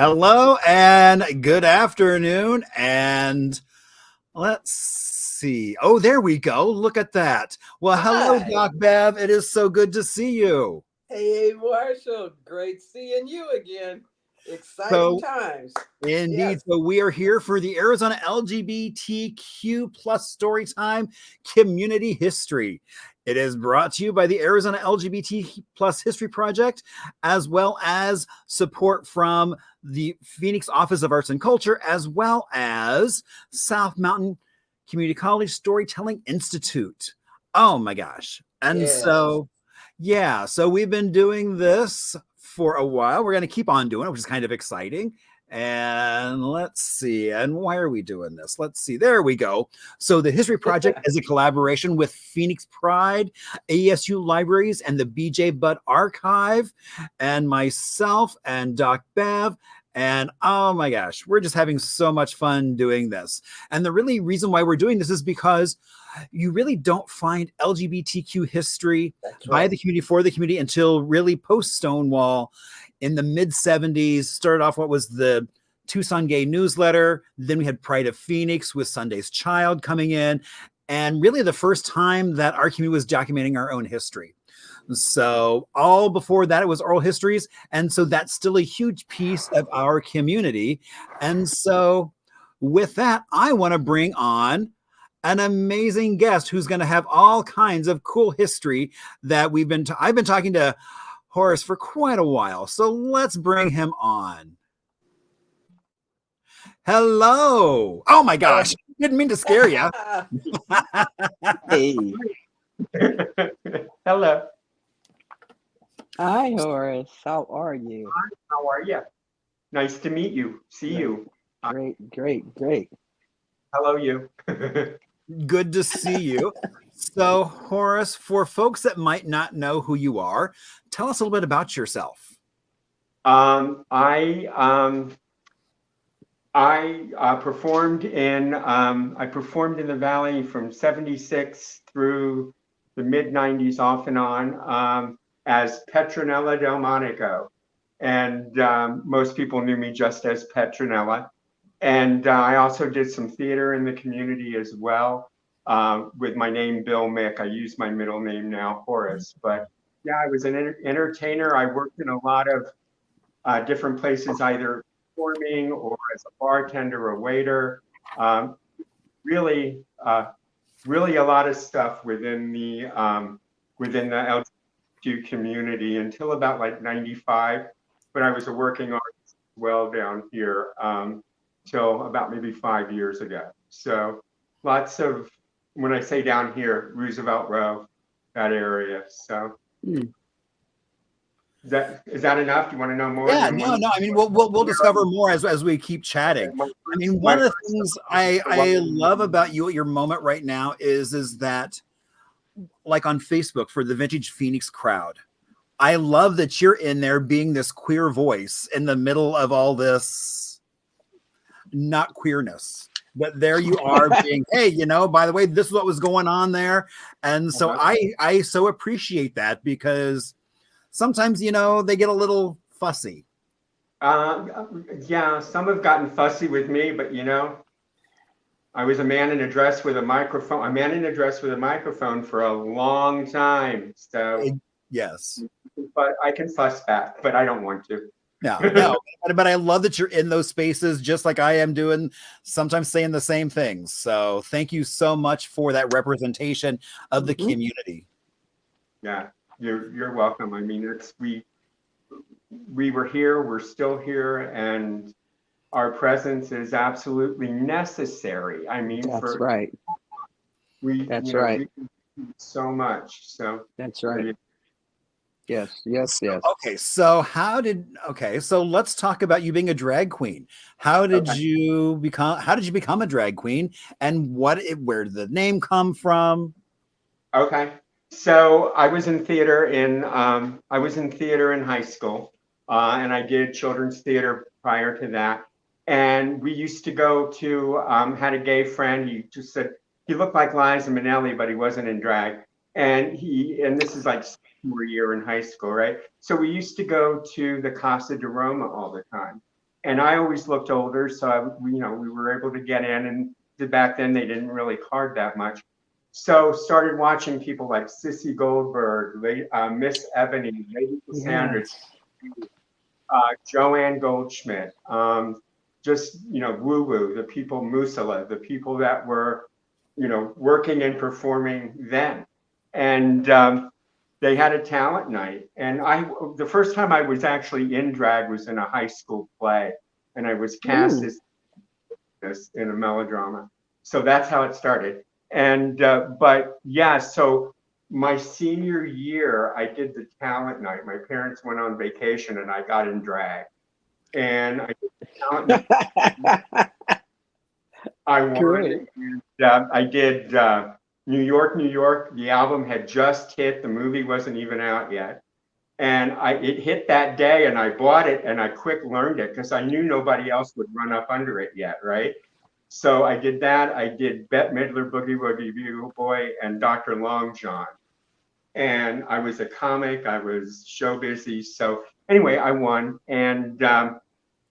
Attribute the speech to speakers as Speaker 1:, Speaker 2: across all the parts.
Speaker 1: Hello and good afternoon. And let's see. Oh, there we go. Look at that. Well, hello,
Speaker 2: Hi.
Speaker 1: Doc Bev. It is so good to see you.
Speaker 2: Hey, Marshall. Great seeing you again. Exciting
Speaker 1: So,
Speaker 2: times.
Speaker 1: indeed.
Speaker 2: Yes.
Speaker 1: So, we are here for the Arizona LGBTQ plus Storytime Community History. It is brought to you by the Arizona LGBT plus History Project, as well as support from the Phoenix Office of Arts and Culture, as well as South Mountain Community College Storytelling Institute. Oh my gosh. And
Speaker 2: Yes.
Speaker 1: so we've been doing this for a while. We're going to keep on doing it, which is kind of exciting. And let's see. And why are we doing this? Let's see. There we go. So the History Project is a collaboration with Phoenix Pride, ASU Libraries, and the BJ Budd Archive, and myself and Doc Bev. And oh my gosh, we're just having so much fun doing this. And the really reason why we're doing this is because you really don't find LGBTQ history by the community for the community until really post Stonewall in the mid 70s. Started off what was the Tucson Gay Newsletter. Then we had Pride of Phoenix with Sunday's Child coming in. And really the first time that our community was documenting our own history. So all before that, it was oral histories. And so that's still a huge piece of our community. And so with that, I want to bring on an amazing guest who's going to have all kinds of cool history that I've been talking to Horace for quite a while. So let's bring him on. Hello. Oh my gosh. Didn't mean to scare you.
Speaker 3: Hey.
Speaker 4: Hello.
Speaker 3: Hi, Horace. How are you?
Speaker 4: Hi, how are you? Nice to meet you. See you.
Speaker 3: Great.
Speaker 4: Hello, you.
Speaker 1: Good to see you. So, Horace, for folks that might not know who you are, tell us a little bit about yourself.
Speaker 4: I performed in the Valley from '76 through the mid '90s, off and on, as Petronella Del Monaco, and most people knew me just as Petronella. And I also did some theater in the community as well, with my name Bill Mick. I use my middle name now, Horace. But yeah, I was an entertainer. I worked in a lot of different places, either performing or as a bartender or waiter. Really a lot of stuff within the LGBTQ community until about like '95, but I was a working artist as well down here. Till about maybe 5 years ago. So lots of, when I say down here, Roosevelt Row, that area. So is that enough? Do you want to know more?
Speaker 1: Yeah, no. I mean, we'll discover more as we keep chatting. I mean, one of the things I love about you at your moment right now is that, like on Facebook for the Vintage Phoenix crowd, I love that you're in there being this queer voice in the middle of all this not queerness, but there you are being, hey, by the way, this is what was going on there. And so I so appreciate that, because sometimes, they get a little fussy.
Speaker 4: Yeah, some have gotten fussy with me, but I was a man in a dress with a microphone for a long time. So
Speaker 1: yes,
Speaker 4: but I can fuss back, but I don't want to.
Speaker 1: No, but I love that you're in those spaces, just like I am doing, sometimes saying the same things. So thank you so much for that representation of the community.
Speaker 4: Yeah, you're welcome. I mean, we were here, we're still here, and our presence is absolutely necessary. I mean,
Speaker 3: that's right. We do
Speaker 4: so much. So
Speaker 3: that's right. Yes.
Speaker 1: Okay, so let's talk about you being a drag queen. How did you become a drag queen, and where did the name come from?
Speaker 4: Okay. So I was in theater in high school, and I did children's theater prior to that. And we used to go to had a gay friend. He just said he looked like Liza Minnelli, but he wasn't in drag. And this is like sophomore year in high school, right? So we used to go to the Casa de Roma all the time. And I always looked older, so we were able to get in. And back then, they didn't really card that much. So started watching people like Sissy Goldberg, Miss Ebony, Lady Cassandra, Joanne Goldschmidt, just, Woo Woo, the people, Musala, the people that were, working and performing then. And they had a talent night. And the first time I was actually in drag was in a high school play. And I was cast as in a melodrama. So that's how it started. And, but yeah, so my senior year, I did the talent night. My parents went on vacation and I got in drag. And I did the talent night. I won. And, I did New York, New York. The album had just hit. The movie wasn't even out yet. And it hit that day and I bought it and I quick learned it because I knew nobody else would run up under it yet, right? So I did that. I did Bette Midler, Boogie Woogie Bugle Boy, and Dr. Long John. And I was a comic. I was show busy. So anyway, I won. And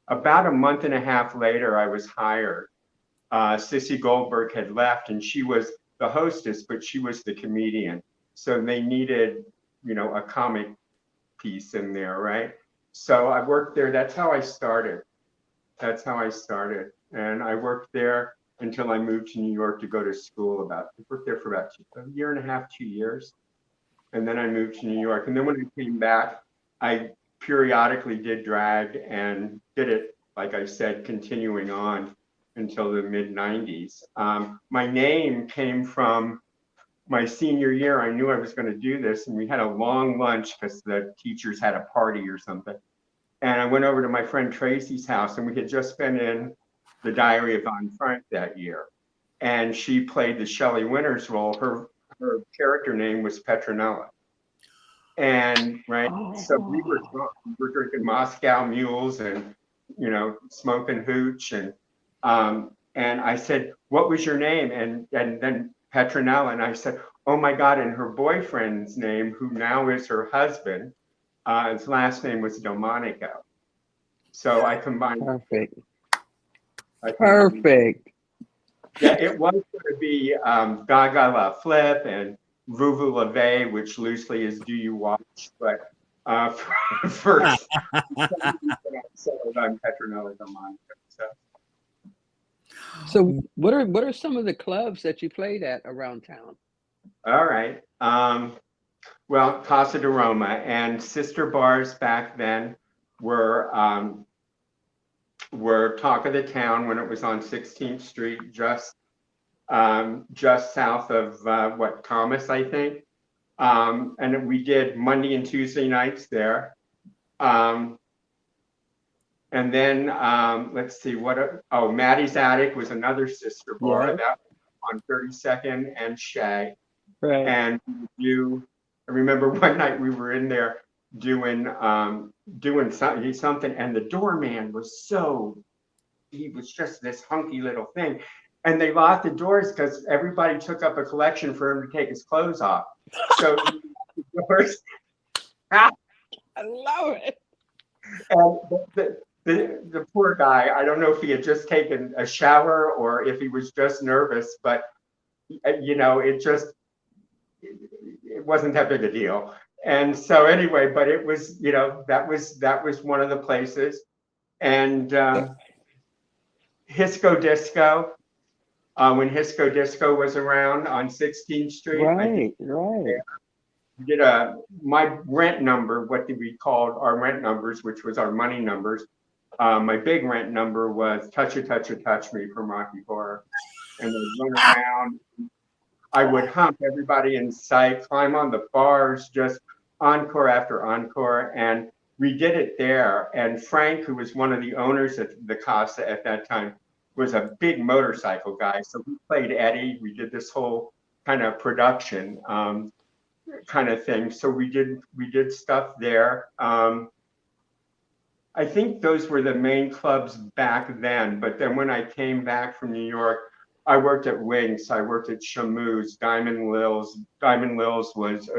Speaker 4: about a month and a half later, I was hired. Sissy Goldberg had left and she was the hostess, but she was the comedian. So they needed, a comic piece in there, right? So I worked there. That's how I started. And I worked there until I moved to New York to go to school. I worked there for about a year and a half, 2 years. And then I moved to New York. And then when I came back, I periodically did drag and did it, like I said, continuing on until the mid 90s. My name came from my senior year. I knew I was going to do this. And we had a long lunch because the teachers had a party or something. And I went over to my friend Tracy's house and we had just been in The Diary of Anne Frank that year. And she played the Shelley Winters role. Her character name was Petronella. And so we were drinking Moscow mules and, smoking hooch. And I said, what was your name? And then Petronella. And I said, oh my God. And her boyfriend's name, who now is her husband, his last name was Delmonico. So I combined.
Speaker 3: Perfect.
Speaker 4: Yeah, it was going to be Gaga La Flip and Vuvu La Veille, which loosely is Do You Watch? But first, I'm Petronella Delmonico.
Speaker 3: So what are some of the clubs that you played at around town?
Speaker 4: All right. Well, Casa de Roma and sister bars back then were talk of the town when it was on 16th Street, just south of Thomas, I think. And we did Monday and Tuesday nights there. And then let's see Maddie's Attic was another sister bar that on 32nd and Shea.
Speaker 3: Right.
Speaker 4: And I remember one night we were in there doing something, and the doorman was he was just this hunky little thing. And they locked the doors because everybody took up a collection for him to take his clothes off. So the doors.
Speaker 3: I love it.
Speaker 4: And the poor guy, I don't know if he had just taken a shower or if he was just nervous, but it wasn't that big a deal. And so anyway, but it was, that was one of the places. And Hisco Disco, when Hisco Disco was around on 16th Street.
Speaker 3: Right.
Speaker 4: Did my rent number, what we called our rent numbers, which was our money numbers. My big rent number was Touch a Touch a Touch Me from Rocky Horror. And I'd run around. I would hump everybody in sight, climb on the bars, just encore after encore. And we did it there. And Frank, who was one of the owners of the Casa at that time, was a big motorcycle guy. So we played Eddie. We did this whole kind of production kind of thing. So we did stuff there. I think those were the main clubs back then. But then when I came back from New York, I worked at Wings. I worked at Shamoos, Diamond Lils. Diamond Lils was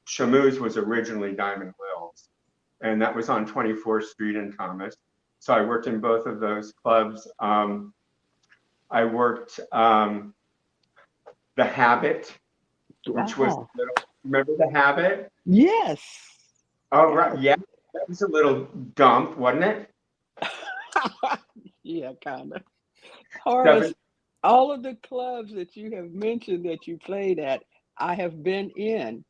Speaker 4: Shamoos was originally Diamond Lils. and that was on 24th Street in Thomas. So I worked in both of those clubs. I worked The Habit, which was
Speaker 3: Wow.
Speaker 4: remember The Habit?
Speaker 3: Yes.
Speaker 4: Oh, right. Yeah, that was a little dump, wasn't it?
Speaker 3: Yeah, kind of.
Speaker 4: Seven-
Speaker 3: Horace, all of the clubs that you have mentioned that you played at, I have been in,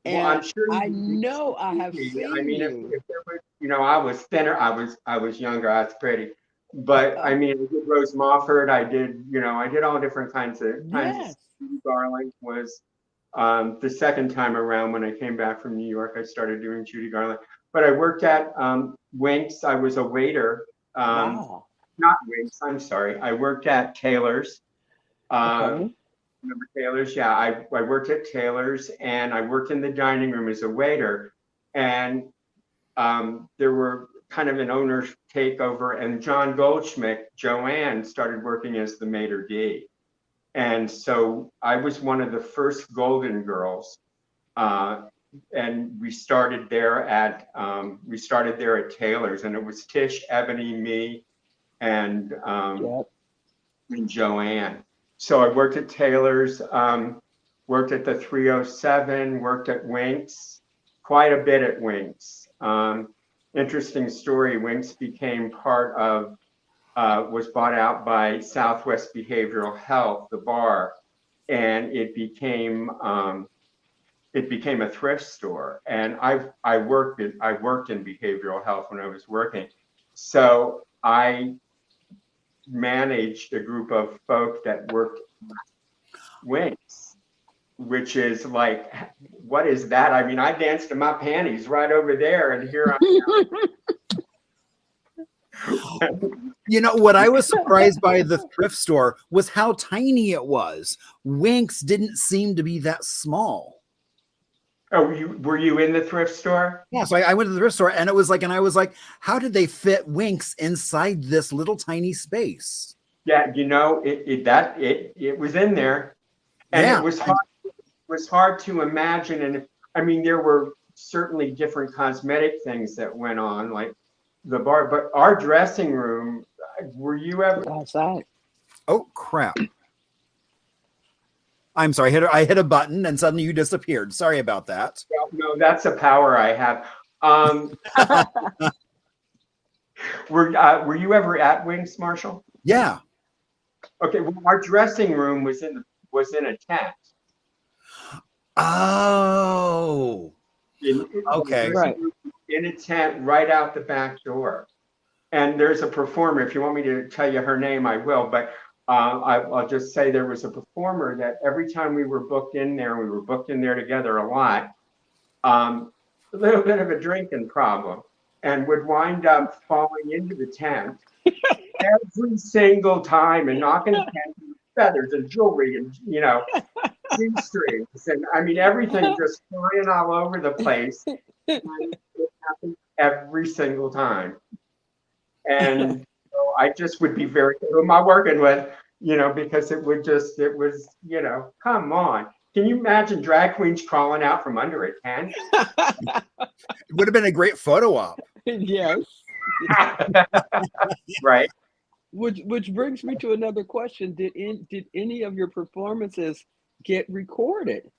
Speaker 4: Well, I'm
Speaker 3: and
Speaker 4: sure
Speaker 3: I
Speaker 4: you
Speaker 3: know I have
Speaker 4: me. I
Speaker 3: seen
Speaker 4: mean,
Speaker 3: you.
Speaker 4: if there was, I was thinner, I was younger, I was pretty. But I mean, I did Rose Mofford, I did, I did all different kinds of
Speaker 3: Yes.
Speaker 4: Judy Garland was the second time around when I came back from New York, I started doing Judy Garland. But I worked at Winks, I was a waiter.
Speaker 3: Wow.
Speaker 4: Not Winks, I'm sorry. I worked at Taylor's.
Speaker 3: Okay.
Speaker 4: Remember Taylor's? Yeah, I worked at Taylor's and I worked in the dining room as a waiter. And there were kind of an owner's takeover, and John Goldschmidt, Joanne, started working as the maitre d'. And so I was one of the first Golden Girls. And we started there at Taylor's, and it was Tish, Ebony, me, and
Speaker 3: Yep.
Speaker 4: Joanne. So I worked at Taylor's, worked at the 307, worked at Winks, quite a bit at Winks. Interesting story, Winks became part of, was bought out by Southwest Behavioral Health, the bar, and it became a thrift store. And I worked in behavioral health when I was working. So I managed a group of folk that worked Winks, which is like, what is that? I mean, I danced in my panties right over there, and here I am.
Speaker 1: What I was surprised by the thrift store was how tiny it was. Winks didn't seem to be that small.
Speaker 4: Oh, were you in the thrift store?
Speaker 1: Yeah, so I went to the thrift store, and I was like, how did they fit Winks inside this little tiny space?
Speaker 4: Yeah, it was in there, and
Speaker 1: Yeah.
Speaker 4: it was hard to imagine. And I mean, there were certainly different cosmetic things that went on, like the bar, but our dressing room. Were you ever
Speaker 3: outside?
Speaker 1: Oh crap! I'm sorry. I hit a button, and suddenly you disappeared. Sorry about that.
Speaker 4: No, that's a power I have. Were you ever at Wings, Marshall?
Speaker 1: Yeah.
Speaker 4: Okay. Well, our dressing room was in a tent.
Speaker 1: Oh. Okay.
Speaker 3: Right.
Speaker 4: In a tent right out the back door. And there's a performer. If you want me to tell you her name, I will. But I'll just say there was a performer that every time we were booked in there, we were booked in there together a lot, a little bit of a drinking problem, and would wind up falling into the tent every single time and knocking the tent with feathers and jewelry and, G-strings. And I mean, everything just flying all over the place. And it happened every single time. And so I just would be very, who am I working with? Because it was, come on. Can you imagine drag queens crawling out from under a tent?
Speaker 1: It would have been a great photo op.
Speaker 3: Yes.
Speaker 4: Right.
Speaker 3: Which brings me to another question. Did any of your performances get recorded?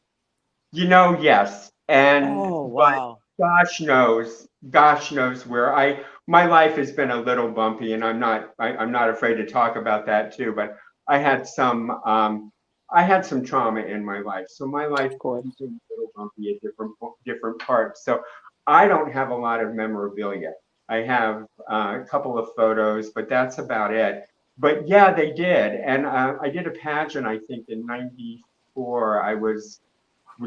Speaker 4: Yes. And
Speaker 3: oh wow.
Speaker 4: gosh knows where my life has been a little bumpy, and I'm not afraid to talk about that too, but I had some trauma in my life. So my life has been a little bumpy at different parts. So I don't have a lot of memorabilia. I have a couple of photos, but that's about it. But yeah, they did. And I did a pageant, I think in 94. It was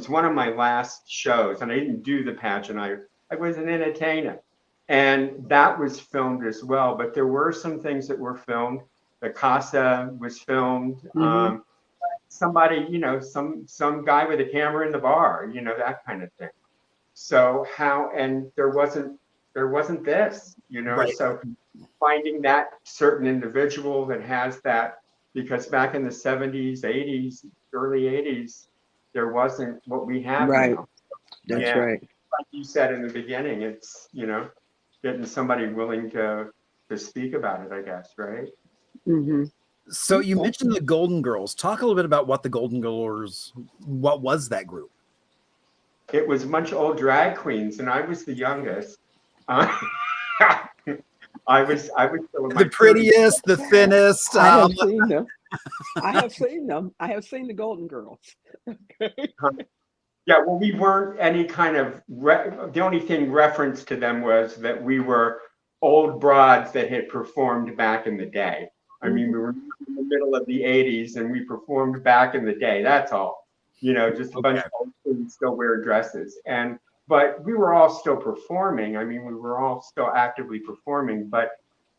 Speaker 4: one of my last shows, and I didn't do the pageant. I was an entertainer, and that was filmed as well. But there were some things that were filmed. The Casa was filmed.
Speaker 3: Mm-hmm.
Speaker 4: Somebody, some guy with a camera in the bar, that kind of thing. So and there wasn't this,
Speaker 1: Right.
Speaker 4: So finding that certain individual that has that, because back in the 70s, 80s, early 80s, there wasn't what we have
Speaker 3: Right.
Speaker 4: now.
Speaker 3: That's right.
Speaker 4: like you said in the beginning, it's, getting somebody willing to speak about it, I guess, right?
Speaker 3: Mm-hmm.
Speaker 1: So you mentioned the Golden Girls. Talk a little bit about what the Golden Girls, what was that group?
Speaker 4: It was a bunch of old drag queens, and I was the youngest. Uh, I was still in my
Speaker 1: The prettiest,
Speaker 4: 30s.
Speaker 1: the thinnest.
Speaker 3: I have seen them. I have seen them. I have seen the Golden Girls.
Speaker 4: Yeah, well, we weren't any kind of, the only thing reference to them was that we were old broads that had performed back in the day. I mean, we were in the middle of the 80s and we performed back in the day. That's all. Just a bunch of old students still wear dresses. But we were all still performing. I mean, we were all still actively performing. But,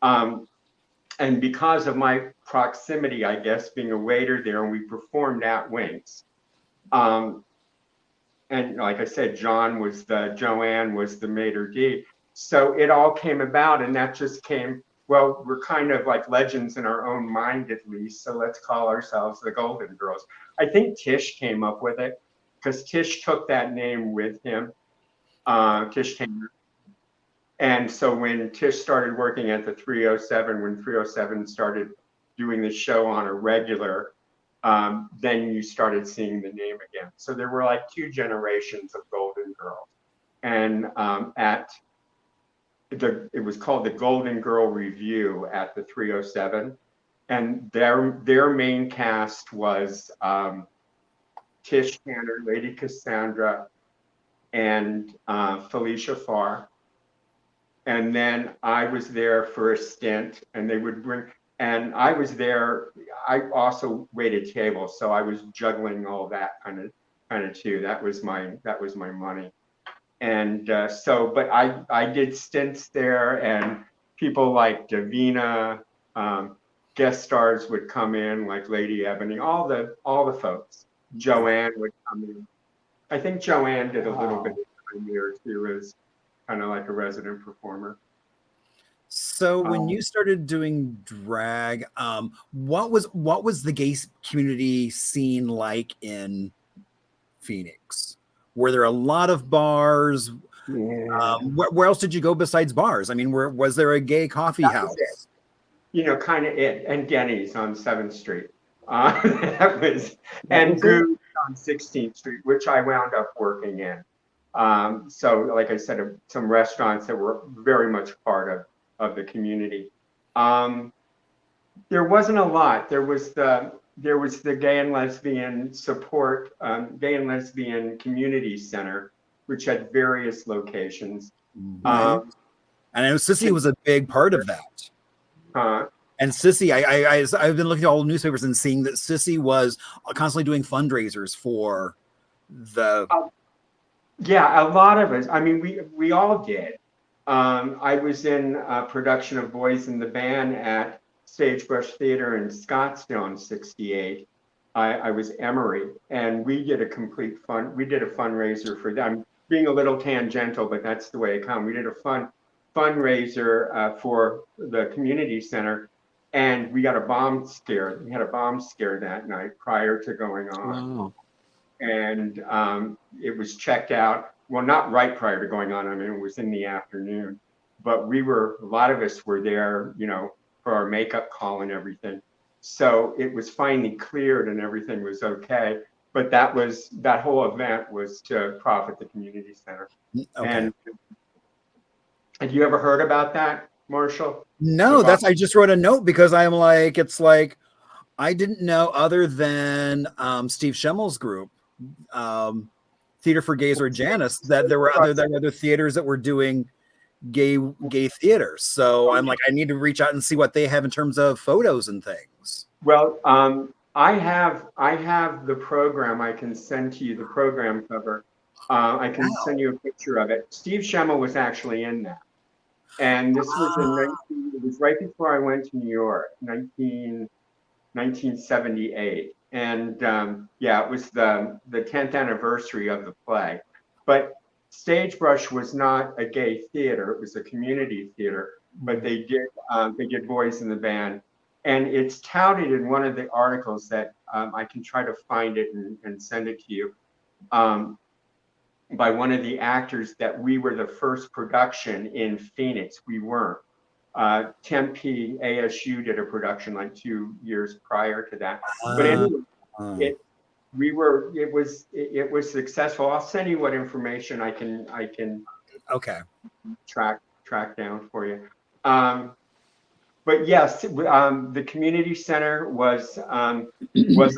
Speaker 4: and because of my proximity, I guess, being a waiter there, and we performed at Winks. And like I said, Joanne was the maitre d'. So it all came about, and that just came, well, we're kind of like legends in our own mind, at least. So let's call ourselves the Golden Girls. I think Tish came up with it because Tish took that name with him, Tish Taylor. And so when Tish started working at the 307, when 307 started doing the show on a regular, then you started seeing the name again. So there were like 2 generations of Golden Girls. And it was called the Golden Girl Review at the 307. And their main cast was Tish Tanner, Lady Cassandra, and Felicia Farr. And then I was there for a stint, and they would bring, and I was there. I also waited tables, so I was juggling all that kind of too. That was my money. And but I did stints there, and people like Davina, guest stars would come in, like Lady Ebony, all the folks. Joanne would come in. I think Joanne did a little bit of time there too, as kind of like a resident performer.
Speaker 1: So when you started doing drag, what was the gay community scene like in Phoenix? Were there a lot of bars?
Speaker 3: Yeah.
Speaker 1: Where else did you go besides bars? I mean, was there a gay coffee house?
Speaker 4: Kind of it, and Denny's on 7th Street. And Goose on 16th Street, which I wound up working in. So like I said, some restaurants that were very much part of the community. There wasn't a lot. There was the Gay and Lesbian Support, Gay and Lesbian Community Center, which had various locations.
Speaker 1: Right. And I know Sissy was a big part of that. And Sissy, I've been looking at all the newspapers and seeing that Sissy was constantly doing fundraisers for the.
Speaker 4: Yeah, a lot of us. I mean, we all did. I was in a production of Boys in the Band at Sagebrush Theater in Scottsdale in '68. I was Emery, and we did a fundraiser for them. I'm being a little tangential, but that's the way it comes. We did a fundraiser for the community center, and we got a bomb scare. We had a bomb scare that night prior to going on.
Speaker 3: Wow.
Speaker 4: And it was checked out. Well, not right prior to going on. I mean, it was in the afternoon, but a lot of us were there, for our makeup call and everything. So it was finally cleared and everything was okay. But that whole event was to profit the community center. Okay. And have you ever heard about that, Marshall?
Speaker 1: No, I just wrote a note because I'm like, it's like, I didn't know other than Steve Schimmel's group, Theater for Gays or Janus, that there were other theaters that were doing gay theater. So I'm like, I need to reach out and see what they have in terms of photos and things.
Speaker 4: Well, I have the program. I can send to you the program cover. I can send you a picture of it. Steve Schimmel was actually in that, and this was it was right before I went to New York, 1978. And it was the 10th anniversary of the play. But Sagebrush was not a gay theater; it was a community theater. But they did Boys in the Band, and it's touted in one of the articles that I can try to find it and send it to you. by one of the actors that we were the first production in Phoenix. We weren't. Tempe ASU did a production like 2 years prior to that. But anyway, it was successful. I'll send you what information I can
Speaker 1: Okay.
Speaker 4: track down for you. But yes, the community center was a place.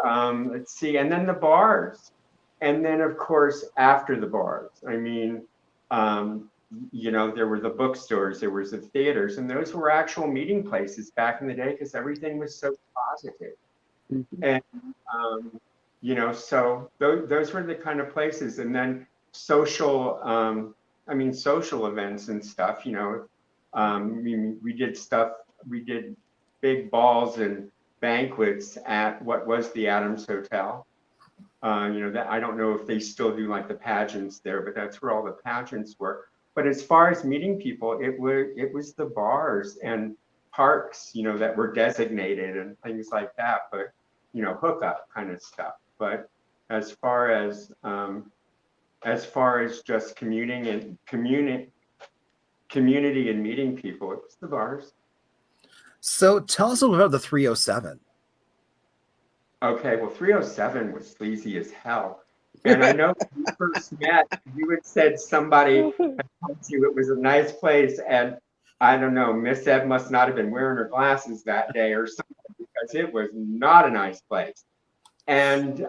Speaker 4: Let's see, and then the bars, and then of course after the bars. I mean, there were the bookstores, there was the theaters, and those were actual meeting places back in the day because everything was so positive.
Speaker 3: Mhm.
Speaker 4: And so those were the kind of places. And then social events and stuff. We did stuff. We did big balls and banquets at what was the Adams Hotel. That I don't know if they still do like the pageants there, but that's where all the pageants were. But as far as meeting people, it was the bars and parks, that were designated and things like that. But hookup kind of stuff. But as far as just commuting and community and meeting people, it was the bars.
Speaker 1: So tell us a little about the 307.
Speaker 4: Okay, well, 307 was sleazy as hell. And I know when we first met, you had said somebody had told you it was a nice place. And I don't know, Miss Ed must not have been wearing her glasses that day or something, because it was not a nice place. And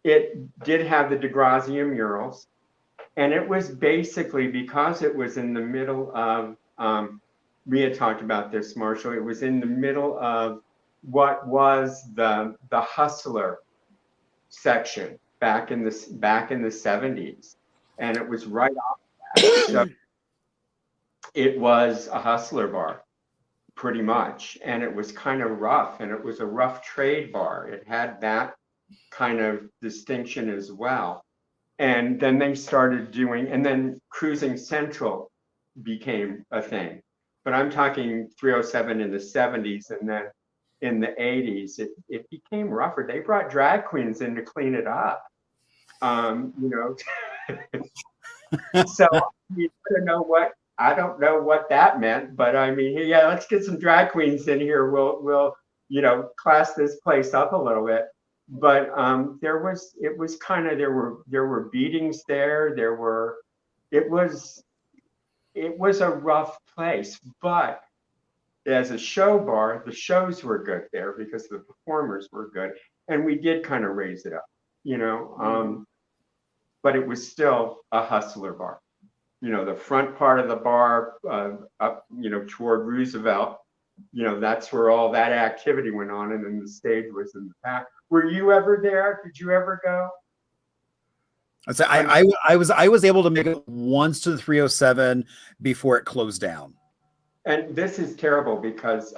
Speaker 4: it did have the DeGrazia murals. And it was basically, because it was in the middle of, we had talked about this, Marshall, it was in the middle of what was the hustler section back in the 70s. And it was right off that. So it was a hustler bar, pretty much. And it was kind of rough, and it was a rough trade bar. It had that kind of distinction as well. And then they started doing, and then Cruising Central became a thing. But I'm talking 307 in the 70s, and then in the 80s, it became rougher. They brought drag queens in to clean it up. So I don't know what that meant, but I mean, yeah, let's get some drag queens in here. We'll class this place up a little bit. But there were beatings there. It was a rough place, but as a show bar, the shows were good there because the performers were good, and we did kind of raise it up, but it was still a hustler bar. The front part of the bar up, toward Roosevelt, that's where all that activity went on, and then the stage was in the back. Were you ever there? Did you ever go?
Speaker 1: I was able to make it once to the 307 before it closed down.
Speaker 4: And this is terrible because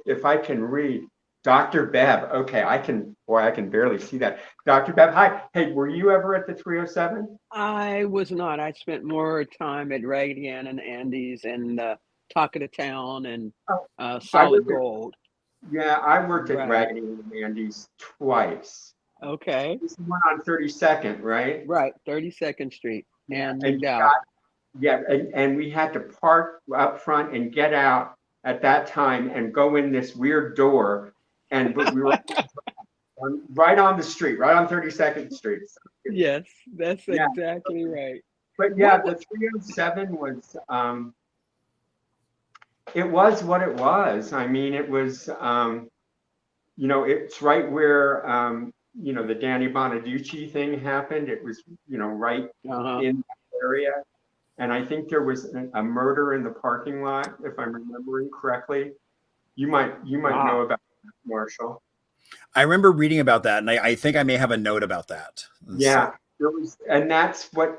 Speaker 4: if I can read, Dr. Bev. Okay, I can barely see that. Dr. Bev, hi. Hey, were you ever at the 307?
Speaker 3: I was not. I spent more time at Raggedy Ann and Andy's and Talk of the Town and Solid Gold.
Speaker 4: Yeah, I worked at
Speaker 3: Right.
Speaker 4: Raggedy Ann and Andy's twice.
Speaker 3: Okay.
Speaker 4: This is one on 32nd, right?
Speaker 3: Right, 32nd Street.
Speaker 4: And we had to park up front and get out at that time and go in this weird door. But we were right on the street, right on 32nd Street.
Speaker 3: Yes, that's exactly right.
Speaker 4: But yeah, the 307 was, it was what it was. I mean, it was, it's right where, the Danny Bonaducci thing happened. It was, right in that area. And I think there was a murder in the parking lot, if I'm remembering correctly. You might know about that, Marshall.
Speaker 1: I remember reading about that, and I think I may have a note about that.
Speaker 4: Yeah, there was, and that's why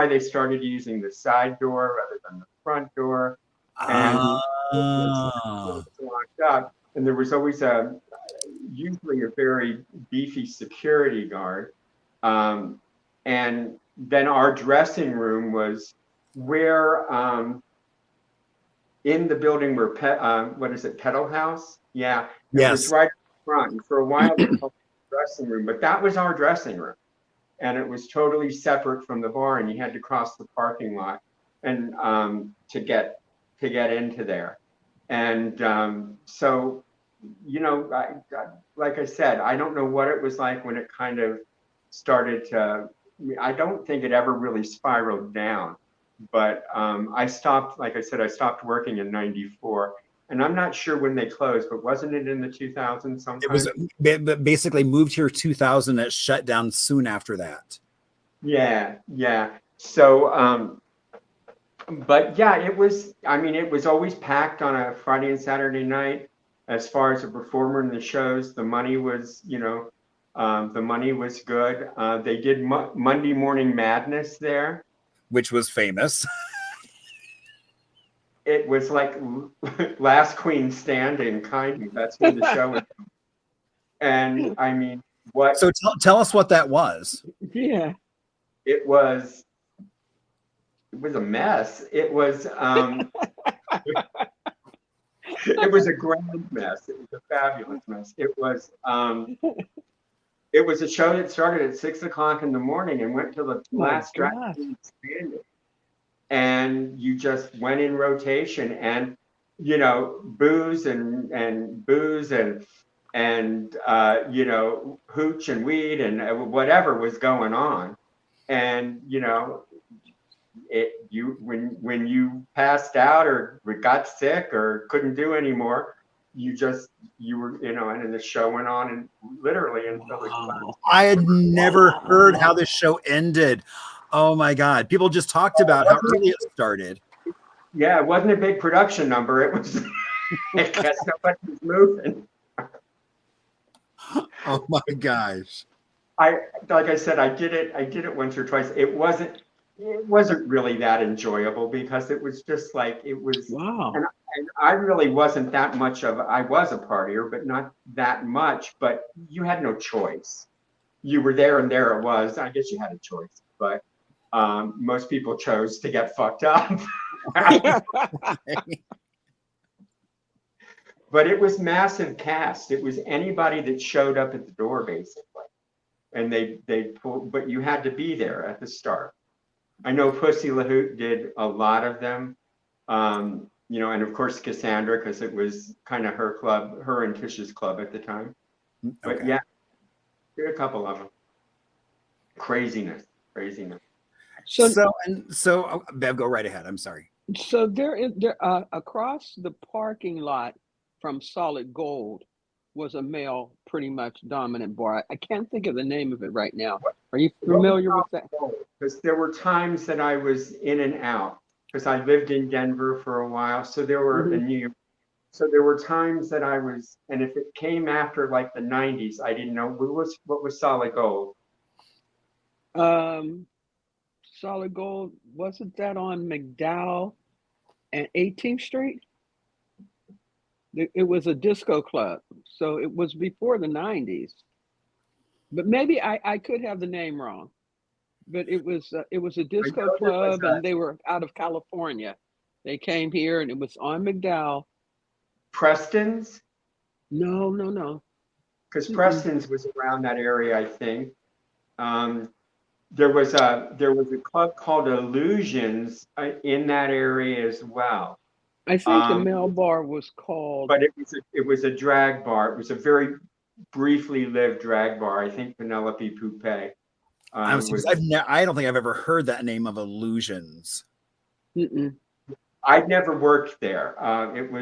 Speaker 4: they started using the side door rather than the front door. And locked up. And there was always usually a very beefy security guard. And then our dressing room was where in the building where Petal House? Yeah. It was right up front. And for a while they called it dressing room, but that was our dressing room. And it was totally separate from the bar, and you had to cross the parking lot and to get into there. And so, you know, like I said, I don't know what it was like when it kind of started to, I don't think it ever really spiraled down, but I stopped, like I said, I stopped working in 94. And I'm not sure when they closed, but wasn't it in the 2000s sometime?
Speaker 1: It was basically moved here 2000. It shut down soon after that.
Speaker 4: Yeah. So, but yeah, it was, I mean, it was always packed on a Friday and Saturday night. As far as a performer in the shows, the money was, you know, the money was good. They did Monday Morning Madness there,
Speaker 1: which was famous.
Speaker 4: It was like Last Queen Standing, kind of. That's where the show was. And I mean, what?
Speaker 1: So tell us what that was.
Speaker 3: Yeah.
Speaker 4: It was a mess. It was it was a grand mess. It was a fabulous mess. It was a show that started at 6 o'clock in the morning and went till the last drag queen standing. And you just went in rotation, and you know, booze and you know, hooch and weed and whatever was going on. And you know, when you passed out or got sick or couldn't do anymore, you were, you know, and then the show went on and literally until the
Speaker 1: I had never heard how this show ended. Oh my God. People just talked about how early it started.
Speaker 4: Yeah, it wasn't a big production number. It was, I guess nobody was moving.
Speaker 1: Oh my gosh.
Speaker 4: Like I said, I did it once or twice. It wasn't really that enjoyable because it was just like, it was,
Speaker 3: wow.
Speaker 4: And I really wasn't that much I was a partier, but not that much, but you had no choice. You were there and there it was. I guess you had a choice, but most people chose to get fucked up. But it was massive cast. It was anybody that showed up at the door, basically. And they pulled, but you had to be there at the start. I know Pussy LaHoot did a lot of them. You know, and of course Cassandra, because it was kind of her club, her and Tish's club at the time. But
Speaker 1: okay.
Speaker 4: yeah, did a couple of them. Craziness.
Speaker 1: So Bev, go right ahead. I'm sorry.
Speaker 3: So there across the parking lot from Solid Gold was a male, pretty much dominant bar. I can't think of the name of it right now. Are you familiar with that?
Speaker 4: Because there were times that I was in and out, because I lived in Denver for a while. So there were in New York. So there were times that I was, and if it came after like the 90s, I didn't know what was Solid Gold.
Speaker 3: Solid Gold, wasn't that on McDowell and 18th Street? It was a disco club, so it was before the 90s. But maybe I could have the name wrong. But it was a disco club, and they were out of California. They came here, and it was on McDowell.
Speaker 4: Preston's?
Speaker 3: No.
Speaker 4: Because Preston's was around that area, I think. There was a club called Illusions in that area as well.
Speaker 3: I think the male bar was called.
Speaker 4: But it was a drag bar. It was a very briefly lived drag bar. I think Penelope Poupée.
Speaker 1: I don't think I've ever heard that name of Illusions.
Speaker 4: I'd never worked there. I'm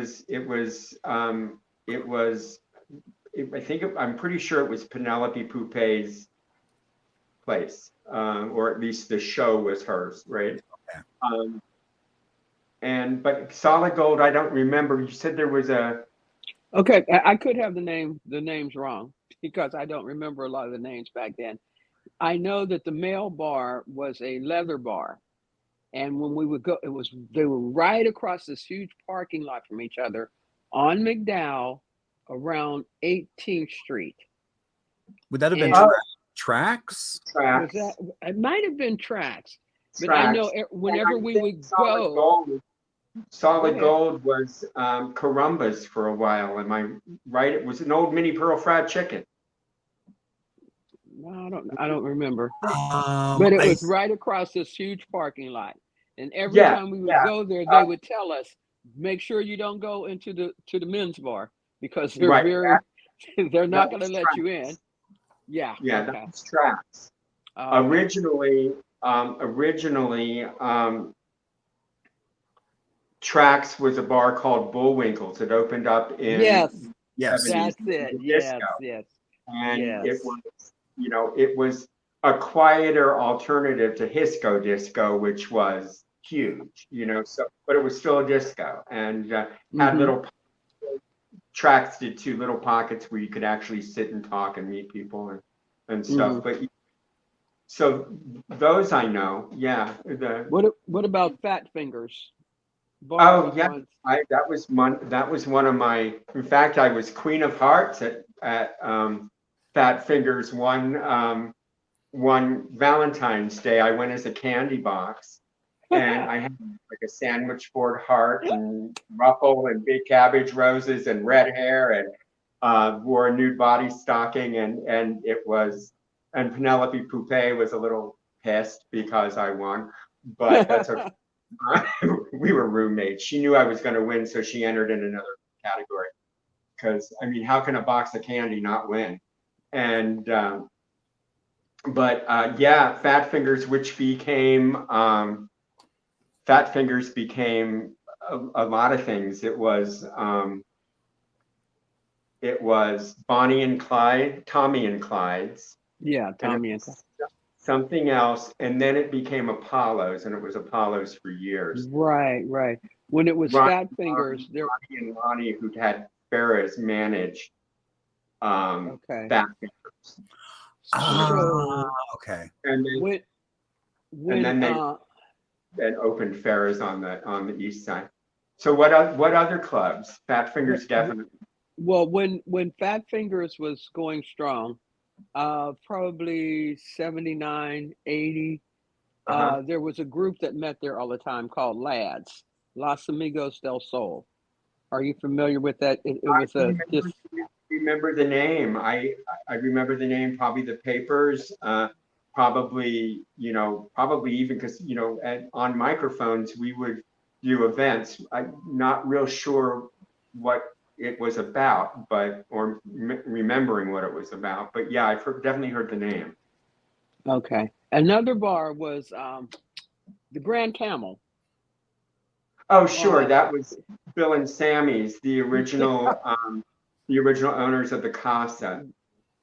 Speaker 4: pretty sure it was Penelope Poupée's place, or at least the show was hers, right? Okay. But Solid Gold, I don't remember. You said there was a.
Speaker 3: Okay, I could have the names wrong because I don't remember a lot of the names back then. I know that the male bar was a leather bar, and when we would go, they were right across this huge parking lot from each other on McDowell, around 18th Street.
Speaker 1: Would that have been Tracks?
Speaker 3: It might have been Tracks, but I know whenever we would go.
Speaker 4: Solid Gold was Carumba's for a while. Am I right? It was an old mini pearl fried chicken.
Speaker 3: No, I don't remember. But it
Speaker 1: I
Speaker 3: was right across this huge parking lot. And every
Speaker 4: Yeah,
Speaker 3: time we would
Speaker 4: yeah.
Speaker 3: go there, they would tell us, make sure you don't go into the men's bar because they're
Speaker 4: Right.
Speaker 3: very they're
Speaker 4: That
Speaker 3: not gonna
Speaker 4: was
Speaker 3: let you in.
Speaker 4: tracks.
Speaker 3: Yeah,
Speaker 4: Yeah, that
Speaker 3: okay.
Speaker 4: was tracks.
Speaker 3: Okay.
Speaker 4: Originally, Tracks was a bar called Bullwinkles. It opened up in
Speaker 3: Yes,
Speaker 1: yes.
Speaker 4: 70s.
Speaker 3: that's it.
Speaker 4: The
Speaker 3: Yes,
Speaker 4: disco.
Speaker 3: yes,
Speaker 4: And it
Speaker 3: yes.
Speaker 4: was, it was a quieter alternative to Hisco Disco, which was huge, so, but it was still a disco and had
Speaker 3: Mm-hmm.
Speaker 4: little Tracks did two little pockets where you could actually sit and talk and meet people and
Speaker 3: Mm-hmm.
Speaker 4: stuff. But so those I know, yeah.
Speaker 3: What about Fat Fingers? Bar
Speaker 4: Oh
Speaker 3: up
Speaker 4: yeah,
Speaker 3: on
Speaker 4: that was one of my. In fact, I was Queen of Hearts at Fat Fingers one Valentine's Day. I went as a candy box, and I had like a sandwich board heart and ruffle and big cabbage roses and red hair and wore a nude body stocking and it was and Penelope Poupée was a little pissed because I won, but that's okay. We were roommates. She knew I was going to win, so she entered in another category. Because I mean, how can a box of candy not win? And but yeah, Fat Fingers, which became Fat Fingers became a lot of things. It was Bonnie and Clyde, Tommy and Clyde's,
Speaker 3: yeah,
Speaker 4: and it
Speaker 3: Tommy and
Speaker 4: was something else, and then it became Apollo's, and it was Apollo's for years.
Speaker 3: right. When it was
Speaker 4: Ronnie,
Speaker 3: Fat Fingers, there
Speaker 4: Ronnie and Lonnie, who had Ferris manage
Speaker 3: okay.
Speaker 4: Fat Fingers,
Speaker 3: So
Speaker 1: Okay.
Speaker 4: and then
Speaker 3: when
Speaker 4: and
Speaker 3: when
Speaker 4: then they then opened Ferris on the east side. So what other clubs? Fat Fingers definitely.
Speaker 3: well when Fat Fingers was going strong, probably 79, 80,
Speaker 4: Uh-huh.
Speaker 3: there was a group that met there all the time called Lads, Los Amigos del Sol. Are you familiar with that? It was a just
Speaker 4: Remember the name. I remember the name. Probably the papers. Probably probably even because on microphones we would do events. I'm not real sure what it was about, but or remembering what it was about. But yeah, I've definitely heard the name.
Speaker 3: okay. Another bar was the Grand Camel.
Speaker 4: Oh, sure,
Speaker 3: Uh,
Speaker 4: that was Bill and Sammy's, the original owners of the Casa.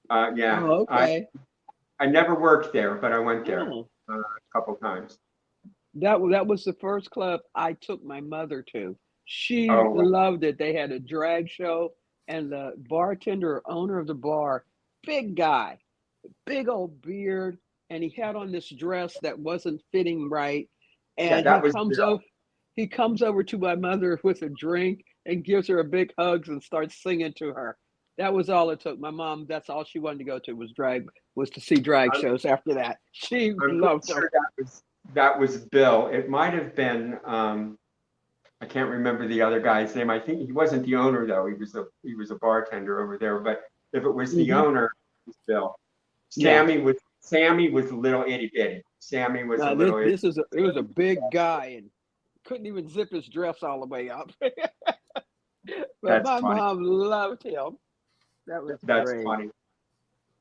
Speaker 4: Yeah,
Speaker 3: oh, okay.
Speaker 4: I never worked there, but I went there
Speaker 3: Oh.
Speaker 4: a couple times.
Speaker 3: That was the first club I took my mother to. She
Speaker 4: Oh,
Speaker 3: loved it. They had a drag show, and the bartender, owner of the bar, big guy, big old beard, and he had on this dress that wasn't fitting right.
Speaker 4: yeah,
Speaker 3: And
Speaker 4: that was Bill.
Speaker 3: he comes over to my mother with a drink and gives her a big hugs and starts singing to her. That was all it took. My mom, that's all she wanted to go to was to see drag
Speaker 4: I'm,
Speaker 3: shows after that. She
Speaker 4: I'm pretty
Speaker 3: loved them.
Speaker 4: sure that was Bill. It might have been I can't remember the other guy's name. I think he wasn't the owner though. He was a bartender over there. But if it was the
Speaker 3: Hmm.
Speaker 4: owner, it was Bill.
Speaker 3: Yeah.
Speaker 4: Sammy was a little itty bitty. Sammy was a
Speaker 3: No,
Speaker 4: little itty.
Speaker 3: it was a big guy and couldn't even zip his dress all the way up. But
Speaker 4: That's
Speaker 3: my
Speaker 4: funny.
Speaker 3: mom loved him. That was
Speaker 4: That's
Speaker 3: great.
Speaker 4: funny.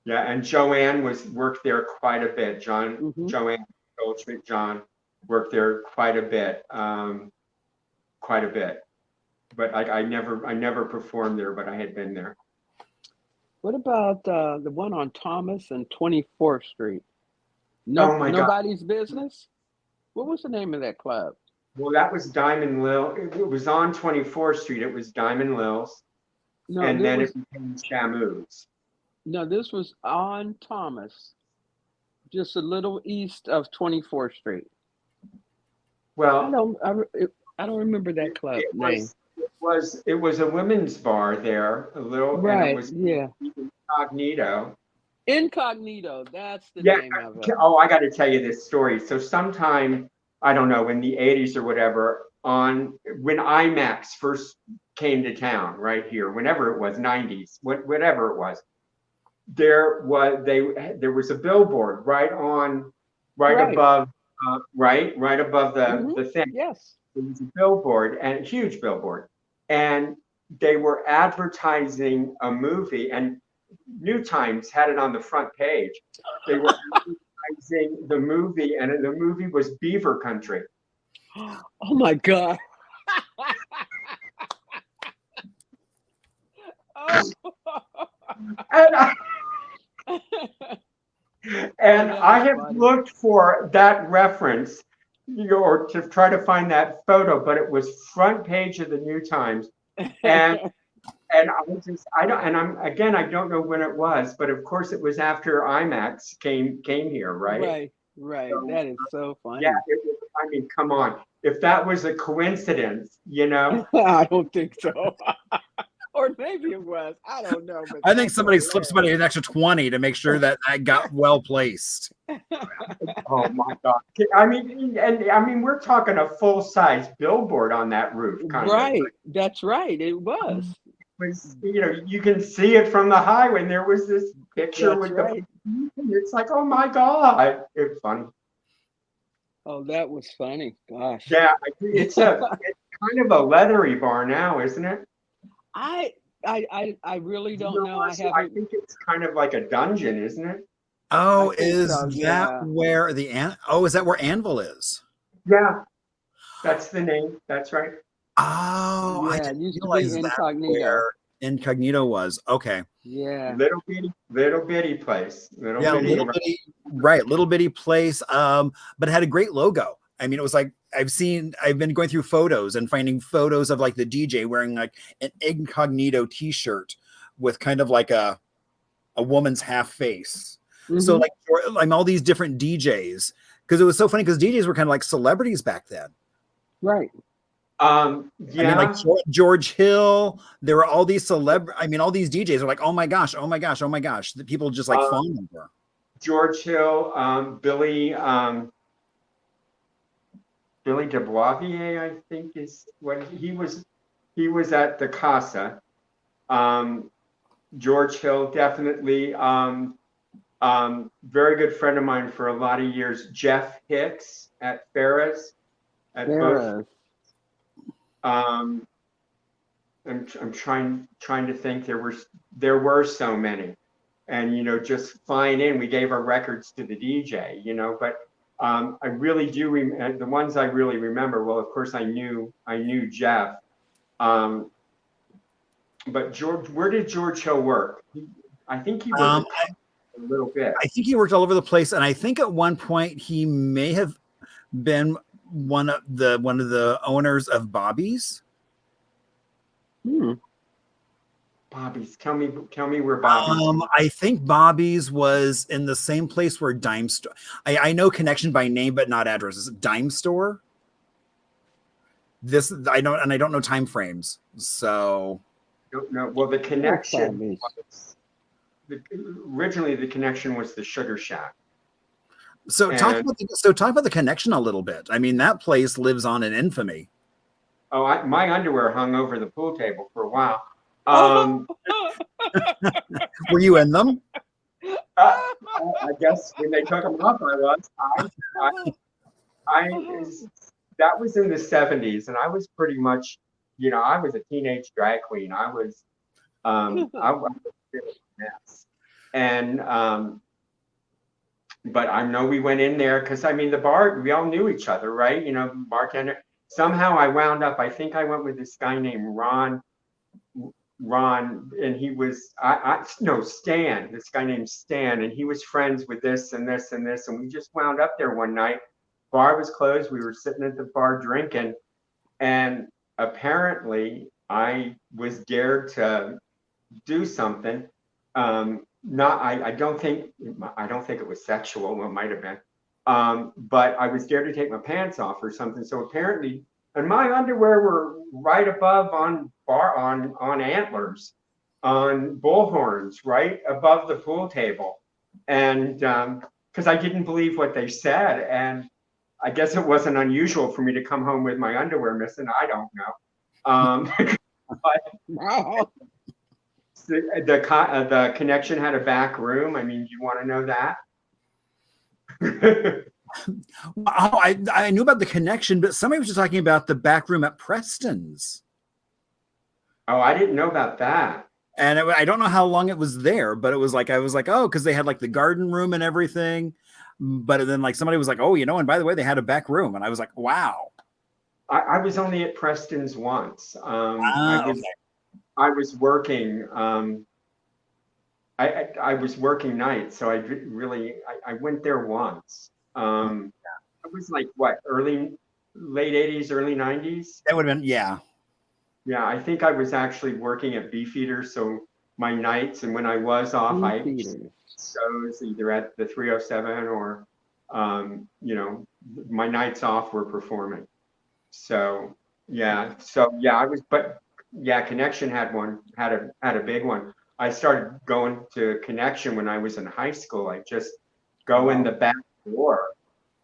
Speaker 4: Yeah, and Joanne worked there quite a bit.
Speaker 3: Hmm.
Speaker 4: Joanne Goldschmidt John worked there quite a bit, quite a bit. But I never performed there, but I had been there.
Speaker 3: What about the one on Thomas and 24th Street?
Speaker 4: Oh my God.
Speaker 3: Nobody's business. What was the name of that club?
Speaker 4: Well, that was Diamond Lil. It was on 24th Street. It was Diamond Lil's,
Speaker 3: No,
Speaker 4: and
Speaker 3: this
Speaker 4: then
Speaker 3: was
Speaker 4: it became Shamu's.
Speaker 3: this was on Thomas, just a little east of 24th Street.
Speaker 4: Well,
Speaker 3: I don't remember that club
Speaker 4: it
Speaker 3: name.
Speaker 4: was a women's bar there, a little, and it
Speaker 3: Right.
Speaker 4: was
Speaker 3: Yeah.
Speaker 4: incognito.
Speaker 3: Incognito. That's the
Speaker 4: Yeah.
Speaker 3: name of it.
Speaker 4: Oh, I got to tell you this story. So sometime, I don't know, in the 80s or whatever, when IMAX first came to town right here, whenever it was, 90s, whatever it was, there was a billboard right
Speaker 3: Right.
Speaker 4: above right above the thing.
Speaker 3: Yes.
Speaker 4: There was a billboard, and a huge billboard, and they were advertising a movie, and New Times had it on the front page. They were advertising the movie, and the movie was Beaver Country.
Speaker 3: Oh my God. Oh.
Speaker 4: And
Speaker 3: that
Speaker 4: I
Speaker 3: is
Speaker 4: have
Speaker 3: funny.
Speaker 4: looked for that reference, or to try to find that photo, but it was front page of the New Times. And I don't know when it was, but of course it was after IMAX came here, right?
Speaker 3: Right.
Speaker 4: So,
Speaker 3: That is so funny.
Speaker 4: yeah, I mean, come on. If that was a coincidence,
Speaker 3: I don't think so. Or maybe it was. I don't know. But
Speaker 1: I think
Speaker 3: that's
Speaker 1: somebody slipped
Speaker 3: hilarious.
Speaker 1: somebody an extra 20 to make sure that I got well placed.
Speaker 4: oh my God. I mean, we're talking a full-size billboard on that roof, kind of.
Speaker 3: Right. That's right. It was.
Speaker 4: You can see it from the highway, and there was this picture
Speaker 3: That's
Speaker 4: with
Speaker 3: right.
Speaker 4: it's like, oh my God, it's funny.
Speaker 3: Oh, that was funny. Gosh.
Speaker 4: Yeah, it's kind of a leathery bar now, isn't it?
Speaker 3: I really don't know. I
Speaker 4: I
Speaker 3: haven't.
Speaker 4: think it's kind of like a dungeon, isn't it?
Speaker 1: Oh,
Speaker 3: I think
Speaker 1: is
Speaker 3: so,
Speaker 1: that
Speaker 3: yeah.
Speaker 1: where is that where Anvil is?
Speaker 4: Yeah, that's the name. That's right.
Speaker 1: Oh, I
Speaker 3: Yeah, it
Speaker 1: didn't
Speaker 3: used to
Speaker 1: realize
Speaker 3: be
Speaker 1: that
Speaker 3: Incognito.
Speaker 1: where Incognito was. Okay.
Speaker 3: Yeah.
Speaker 4: Little bitty place.
Speaker 1: Little bitty place. But it had a great logo. I mean, it was like I've been going through photos and finding photos of like the DJ wearing like an Incognito t-shirt with kind of like a woman's half face.
Speaker 3: Mm-hmm.
Speaker 1: So like all these different DJs, because it was so funny because DJs were kind of like celebrities back then.
Speaker 3: Right.
Speaker 4: Yeah.
Speaker 1: I mean, like George Hill, there were all these all these DJs are like, oh my gosh. The people just like fawned over.
Speaker 4: George Hill, Billy DeBlavier, I think is what he was at the Casa. George Hill, definitely, very good friend of mine for a lot of years. Jeff Hicks at Ferris, both. I'm trying to think. There were so many, and just flying in, we gave our records to the DJ, but I really do remember the ones I really remember. Well, of course, I knew Jeff. But George, where did George Hill work? I think he worked a little bit.
Speaker 1: I think he worked all over the place, and I think at one point he may have been one of the owners of Bobby's.
Speaker 4: Bobby's. Tell me where Bobby's.
Speaker 1: I think Bobby's was in the same place where Dime Store. I know Connection by name, but not address. Is it Dime Store? I don't know time frames. So
Speaker 4: don't know. Well, the Connection originally the Connection was the Sugar Shack.
Speaker 1: So talk about the Connection a little bit. I mean, that place lives on in infamy.
Speaker 4: Oh, my underwear hung over the pool table for a while.
Speaker 1: Were you in them?
Speaker 4: I guess when they took them off, I was. That was in the 70s, and I was pretty much, I was a teenage drag queen. I was I was a mess. And but I know we went in there because the bar, we all knew each other, right? Bartender. Somehow I wound up, I think I went with this guy named Ron, and he was Stan, this guy named Stan, and he was friends with this and this and this, and we just wound up there one night. Bar was closed. We were sitting at the bar drinking, and apparently I was dared to do something. I don't think it was sexual. It might have been. But I was dared to take my pants off or something. So apparently, and my underwear were right above on antlers, on bullhorns, right above the pool table. And because I didn't believe what they said. And I guess it wasn't unusual for me to come home with my underwear missing. I don't know. the connection had a back room. I mean, you want to know that?
Speaker 1: Oh, I knew about the connection, but somebody was just talking about the back room at Preston's.
Speaker 4: Oh, I didn't know about that.
Speaker 1: And I don't know how long it was there, but it was like, I was like, oh, because they had like the garden room and everything. But then like somebody was like, oh, and by the way, they had a back room. And I was like, wow.
Speaker 4: I was only at Preston's once.
Speaker 1: Okay.
Speaker 4: I was working. I was working nights, so I went there once. It was like what, late 80s, early 90s?
Speaker 1: That would have been, yeah.
Speaker 4: Yeah, I think I was actually working at Beefeater, so my nights, and when I was off, I shows either at the 307 or, my nights off were performing. So yeah, Connection had a big one. I started going to Connection when I was in high school. I just go in the back door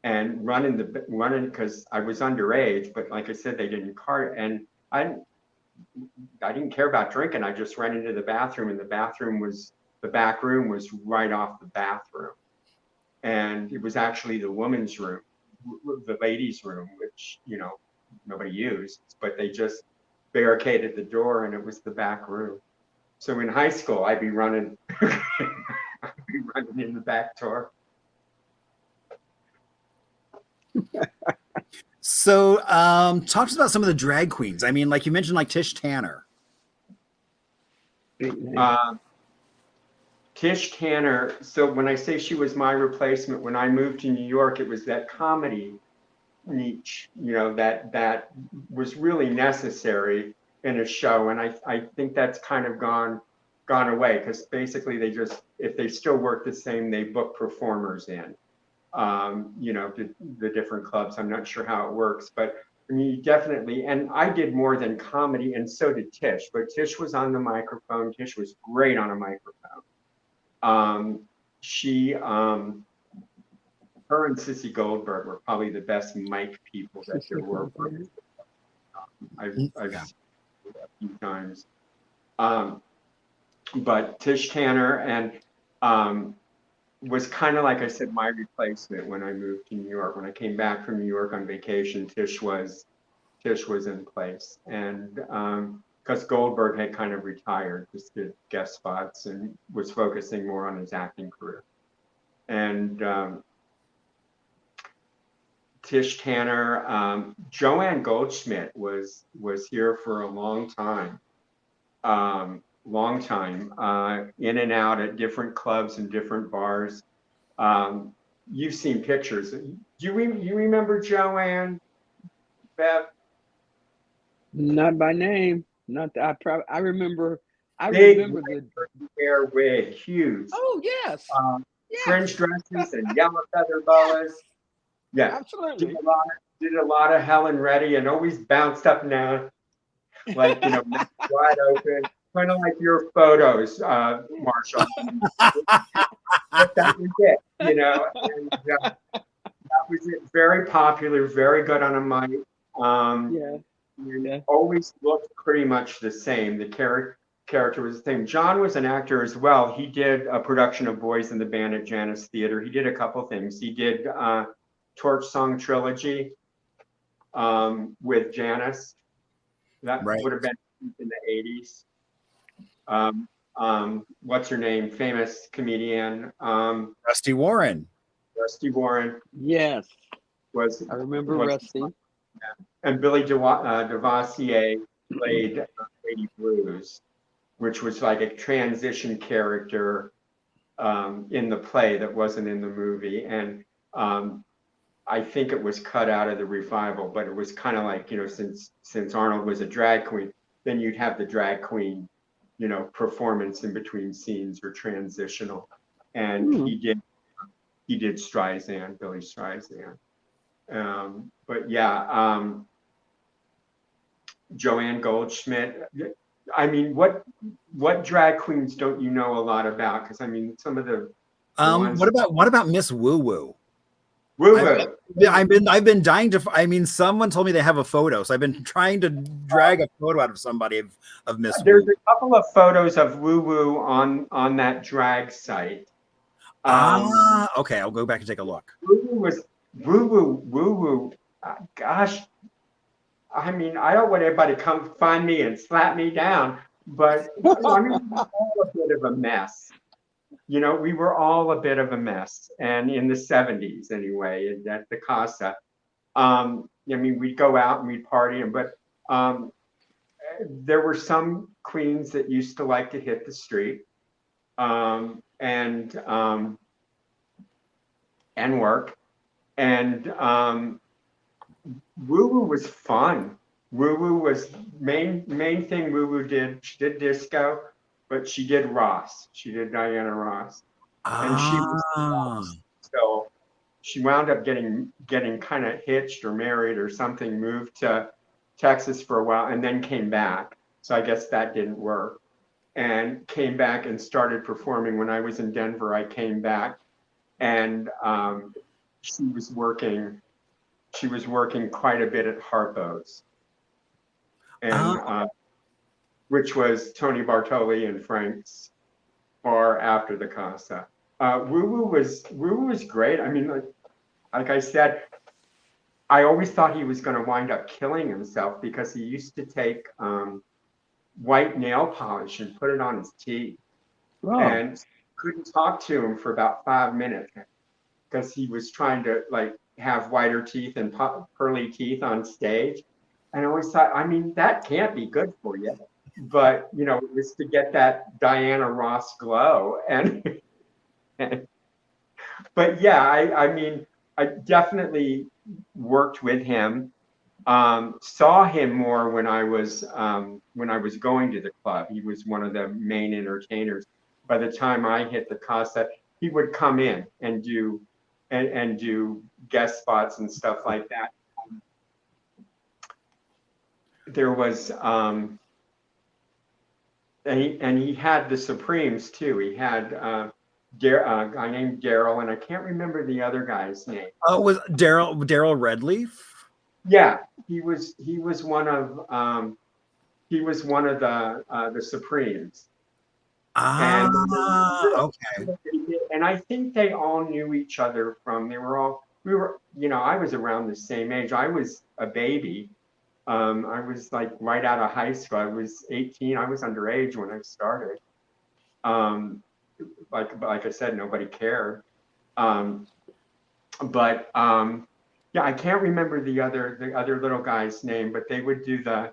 Speaker 4: and running because I was underage, but like I said, they didn't cart, and I didn't care about drinking. I just ran into the bathroom, and the back room was right off the bathroom, and it was actually the women's room, the ladies' room, which nobody used, but they just barricaded the door, and it was the back room. So in high school, I'd be running, in the back door.
Speaker 1: So talk to us about some of the drag queens. I mean, like you mentioned, like Tish Tanner.
Speaker 4: Tish Tanner. So when I say she was my replacement, when I moved to New York, it was that comedy niche, that was really necessary in a show. And I think that's kind of gone away, because basically if they still work the same, they book performers in, the different clubs. I'm not sure how it works, but I mean, definitely. And I did more than comedy, and so did Tish, but Tish was on the microphone. Tish was great on a microphone. Her and Sissy Goldberg were probably the best mic people that there were. I've seen it a few times. But Tish Tanner and was kind of, like I said, my replacement when I moved to New York. When I came back from New York on vacation, Tish was in place, and because Goldberg had kind of retired, just did guest spots and was focusing more on his acting career. And Tish Tanner, Joanne Goldschmidt was here for a long time, in and out at different clubs and different bars. You've seen pictures. Do you remember Joanne, Bev?
Speaker 3: Not by name. Not that I remember. I
Speaker 4: Big
Speaker 3: remember the
Speaker 4: hair wig, huge.
Speaker 3: Oh yes. Yes.
Speaker 4: Fringe dresses and yellow feather boas. Yeah,
Speaker 3: absolutely.
Speaker 4: Did a lot of Helen Reddy, and always bounced up and down, like wide open, kind of like your photos, Marshall. That was it, and that was it. Very popular, very good on a mic. Always looked pretty much the same. The character was the same. John was an actor as well. He did a production of Boys in the Band at Janus Theater. He did a couple things. He did Torch Song Trilogy with Janus. That would have been in the 80s. What's her name? Famous comedian.
Speaker 1: Rusty Warren.
Speaker 4: Rusty Warren.
Speaker 3: Yes. I remember Rusty.
Speaker 4: Yeah. And Billy Devassier played Lady Blues, which was like a transition character in the play that wasn't in the movie. And I think it was cut out of the revival, but it was kind of like, since Arnold was a drag queen, then you'd have the drag queen, performance in between scenes or transitional. And he did Streisand, Billy Streisand. But yeah, Joanne Goldschmidt. I mean, what drag queens don't you know a lot about? Because I mean, some of the
Speaker 1: what about Miss Woo Woo?
Speaker 4: Woo woo.
Speaker 1: Yeah, I've been dying to. I mean, someone told me they have a photo, so I've been trying to drag a photo out of somebody of Miss
Speaker 4: There's
Speaker 1: Woo.
Speaker 4: a couple of photos of Woo Woo on that drag site.
Speaker 1: Okay, I'll go back and take a look.
Speaker 4: Woo Woo was Woo Woo. Gosh, I mean, I don't want everybody to come find me and slap me down, but I mean, we were all a bit of a mess. You know, we were all a bit of a mess, and in the 70s anyway, at the Casa. I mean, we'd go out and we'd party, but there were some queens that used to like to hit the street and work. And Woo Woo was fun. Woo Woo was main thing Woo Woo did. She did disco, but she did Ross. She did Diana Ross, and she was so she wound up getting kind of hitched or married or something, moved to Texas for a while, and then came back. So I guess that didn't work, and came back and started performing. When I was in Denver, I came back, and she was working quite a bit at Harpo's, and which was Tony Bartoli and Frank's bar after the Casa. Woo Woo was great. I mean, like I said, I always thought he was going to wind up killing himself because he used to take white nail polish and put it on his teeth, and couldn't talk to him for about 5 minutes because he was trying to like have whiter teeth and pearly teeth on stage. And I always thought, I mean, that can't be good for you. But, you know, it was to get that Diana Ross glow. But yeah, I mean, I definitely worked with him. Saw him more when I was going to the club. He was one of the main entertainers. By the time I hit the Casa, he would come in and do guest spots and stuff like that. There was and he had the Supremes too. He had a guy named Daryl, and I can't remember the other guy's name.
Speaker 1: Oh, was Daryl Redleaf?
Speaker 4: Yeah, he was one of the Supremes.
Speaker 1: Okay.
Speaker 4: And I think they all knew each other from, we were, you know, I was around the same age. I was a baby. I was like right out of high school. I was 18. I was underage when I started. Like I said, nobody cared. Yeah, I can't remember the other little guy's name, but they would do the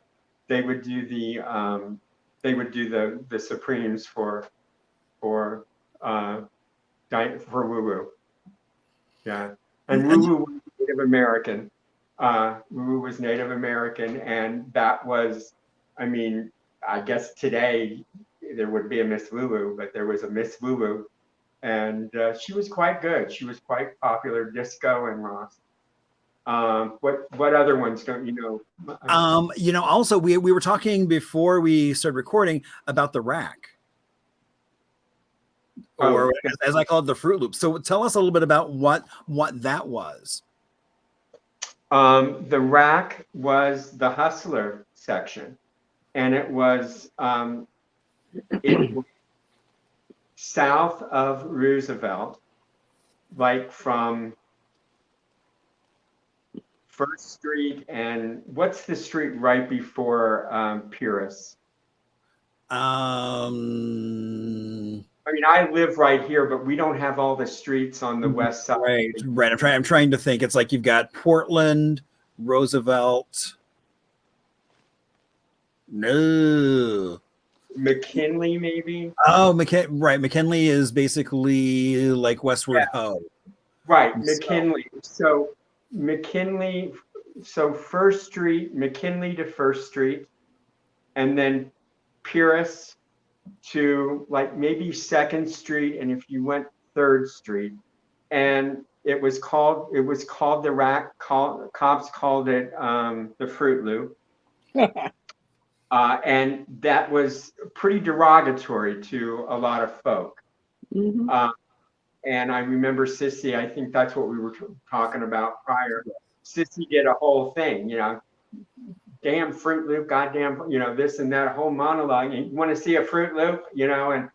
Speaker 4: Supremes for Woo Woo. Yeah, and Woo Woo was Native American. Woo Woo was Native American, and that was, I mean, I guess today there would be a Miss Woo Woo, but there was a Miss Woo Woo, and she was quite good. She was quite popular, disco and Ross. What other ones don't you know?
Speaker 1: You know, also we were talking before we started recording about the rack, or as I call it, the Fruit Loop. So tell us a little bit about what that was.
Speaker 4: The rack was the hustler section, and it was south of Roosevelt, like from First Street, and what's the street right before Purist?
Speaker 1: I
Speaker 4: mean, I live right here, but we don't have all the streets on the west side.
Speaker 1: Right. I'm trying to think. It's like you've got Portland, Roosevelt. No.
Speaker 4: McKinley, maybe.
Speaker 1: Oh, right. McKinley is basically like Westward Ho.
Speaker 4: Right, McKinley. So McKinley, so First Street, McKinley to First Street, and then Purist to like maybe Second Street, and if you went Third Street, and it was called the rack. Cops called it the Fruit Loop, and that was pretty derogatory to a lot of folk.
Speaker 3: Mm-hmm.
Speaker 4: And I remember Sissy, I think that's what we were talking about prior. Sissy did a whole thing, damn Fruit Loop, goddamn, this and that, a whole monologue. You want to see a Fruit Loop, and,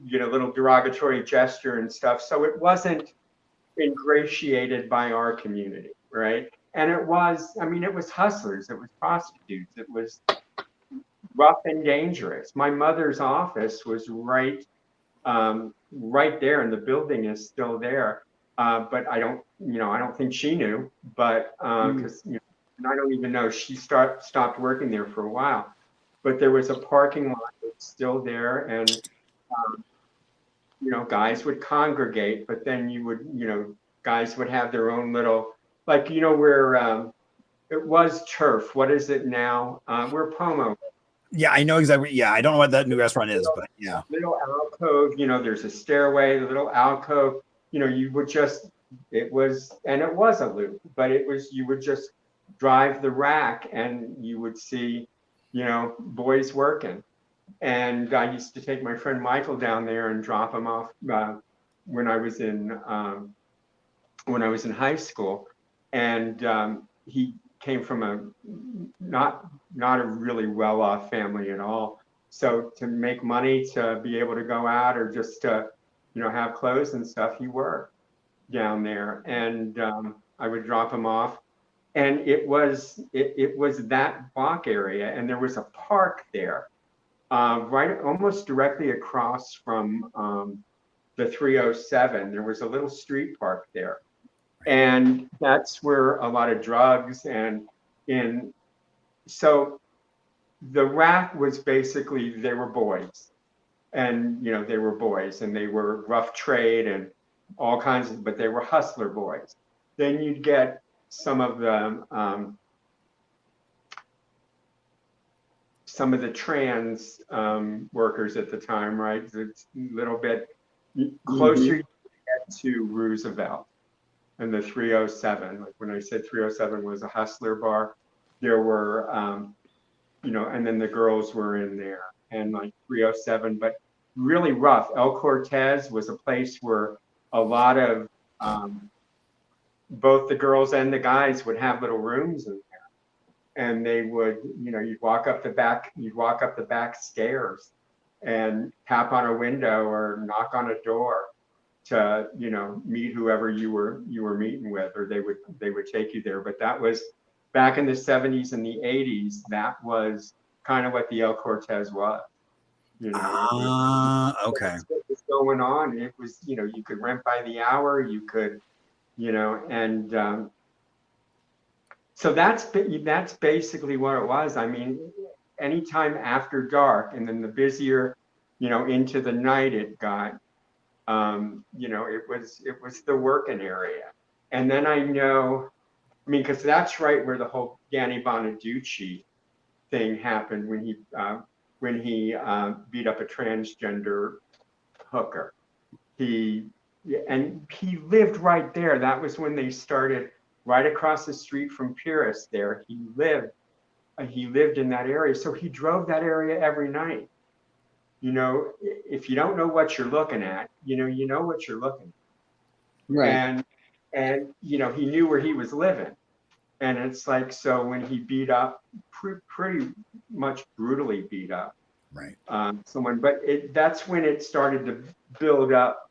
Speaker 4: little derogatory gesture and stuff. So it wasn't ingratiated by our community, right? And it was hustlers, it was prostitutes, it was rough and dangerous. My mother's office was right there, and the building is still there. But I don't think she knew, but because and I don't even know, she stopped working there for a while. But there was a parking lot that's still there, and guys would congregate, but then guys would have their own little, like, where it was Turf. What is it now? Where Pomo.
Speaker 1: Yeah, I know exactly. Yeah, I don't know what that new restaurant is, but yeah.
Speaker 4: Little alcove, there's a stairway, a little alcove, you would just, it was a loop, but you would just drive the rack and you would see, boys working. And I used to take my friend Michael down there and drop him off when I was in high school. And he came from a not a really well-off family at all. So to make money, to be able to go out, or just to, have clothes and stuff, he worked down there. And I would drop him off. And it was that block area, and there was a park there, right almost directly across from the 307. There was a little street park there. And that's where a lot of drugs so the rack was basically, they were boys, and they were boys, and they were rough trade and all kinds of, but they were hustler boys. Then you'd get some of the trans workers at the time, right? It's a little bit closer you get to Roosevelt and the 307. Like when I said 307 was a hustler bar, there were, and then the girls were in there, and like 307, but really rough. El Cortez was a place where a lot of both the girls and the guys would have little rooms in there, and they would, you'd walk up the back stairs and tap on a window or knock on a door to, meet whoever you were meeting with, or they would take you there. But that was back in the 70s and the 80s. That was kind of what the El Cortez was.
Speaker 1: Okay.
Speaker 4: What was going on? It was, you could rent by the hour, you could, and so that's basically what it was. I mean, anytime after dark, and then the busier, into the night it got, it was the working area. And then because that's right where the whole Danny Bonaducci thing happened, when he beat up a transgender hooker. He lived right there. That was when they started, right across the street from Pyrrhus there. He lived in that area. So he drove that area every night. If you don't know what you're looking at, you know what you're looking at.
Speaker 3: Right.
Speaker 4: And he knew where he was living. And it's like, so when he beat up, pretty much brutally beat up,
Speaker 1: right,
Speaker 4: someone, but that's when it started to build up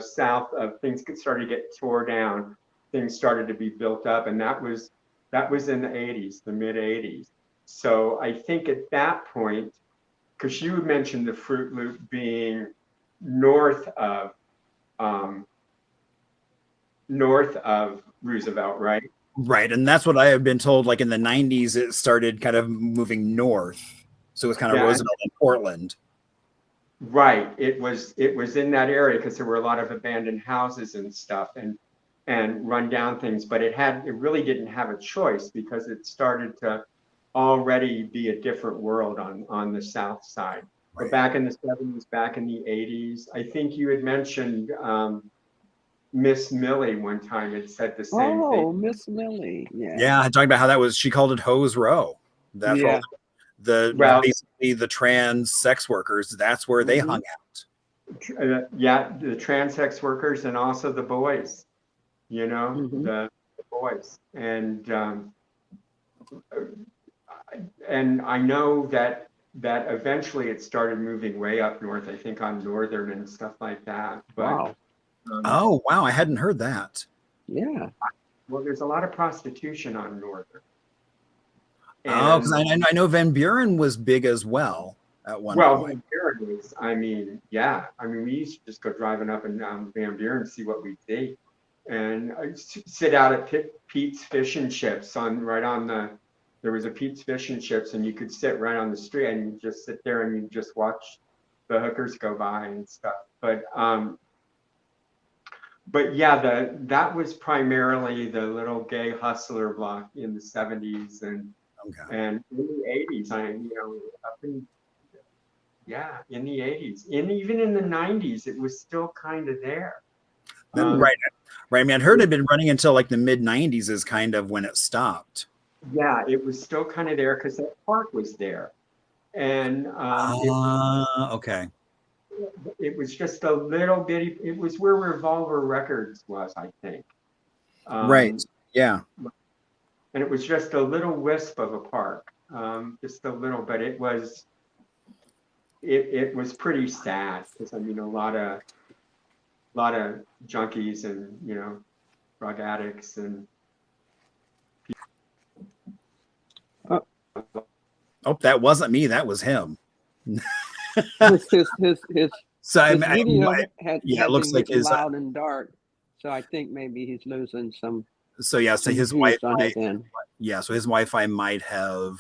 Speaker 4: south of things started to get tore down. Things started to be built up, and that was in the 80s, the mid 80s. So I think at that point, because you mentioned the Fruit Loop being north of Roosevelt, right?
Speaker 1: Right, and that's what I have been told. Like in the 90s, it started kind of moving north, so it was kind of Roosevelt and Portland.
Speaker 4: Right, it was in that area because there were a lot of abandoned houses and stuff, and run down things. But it really didn't have a choice, because it started to already be a different world on the south side. Right. But back in the 70s, back in the 80s, I think you had mentioned Miss Millie one time had said the same thing.
Speaker 3: Oh, Miss Millie, yeah.
Speaker 1: Yeah, I talked about how that was. She called it Hose Row. That's all basically the trans sex workers. That's where they hung out.
Speaker 4: Yeah, the trans sex workers and also the boys, the boys. And I know that eventually it started moving way up north, I think on Northern and stuff like that. But,
Speaker 3: Wow.
Speaker 1: Oh, wow. I hadn't heard that.
Speaker 3: Yeah.
Speaker 4: Well, there's a lot of prostitution on Northern.
Speaker 1: Oh, because I know Van Buren was big as well at one point.
Speaker 4: Van Buren was, yeah. We used to just go driving up and down Van Buren and see what we see. And I'd sit out at Pete's Fish and Chips there was a Pete's Fish and Chips, and you could sit right on the street and you just sit there and you just watch the hookers go by and stuff. But yeah, that was primarily the little gay hustler block in the 70s and in the 80s. In the 80s, and even in the 90s, it was still kind of there.
Speaker 1: Right. I mean, I'd heard it had been running until like the mid 90s is kind of when it stopped.
Speaker 4: Yeah, it was still kind of there because that park was there. And
Speaker 1: okay.
Speaker 4: It was just a little bitty, it was where Revolver Records was, I think.
Speaker 1: Right, yeah.
Speaker 4: And it was just a little wisp of a park, just a little, but it was pretty sad because a lot of junkies and drug addicts and
Speaker 1: oh, that wasn't me, that was him.
Speaker 3: his
Speaker 1: so
Speaker 3: video had
Speaker 1: it looks like his
Speaker 3: loud and dark, so I think maybe he's losing some.
Speaker 1: So yeah, so his Wi-Fi, so his Wi-Fi might have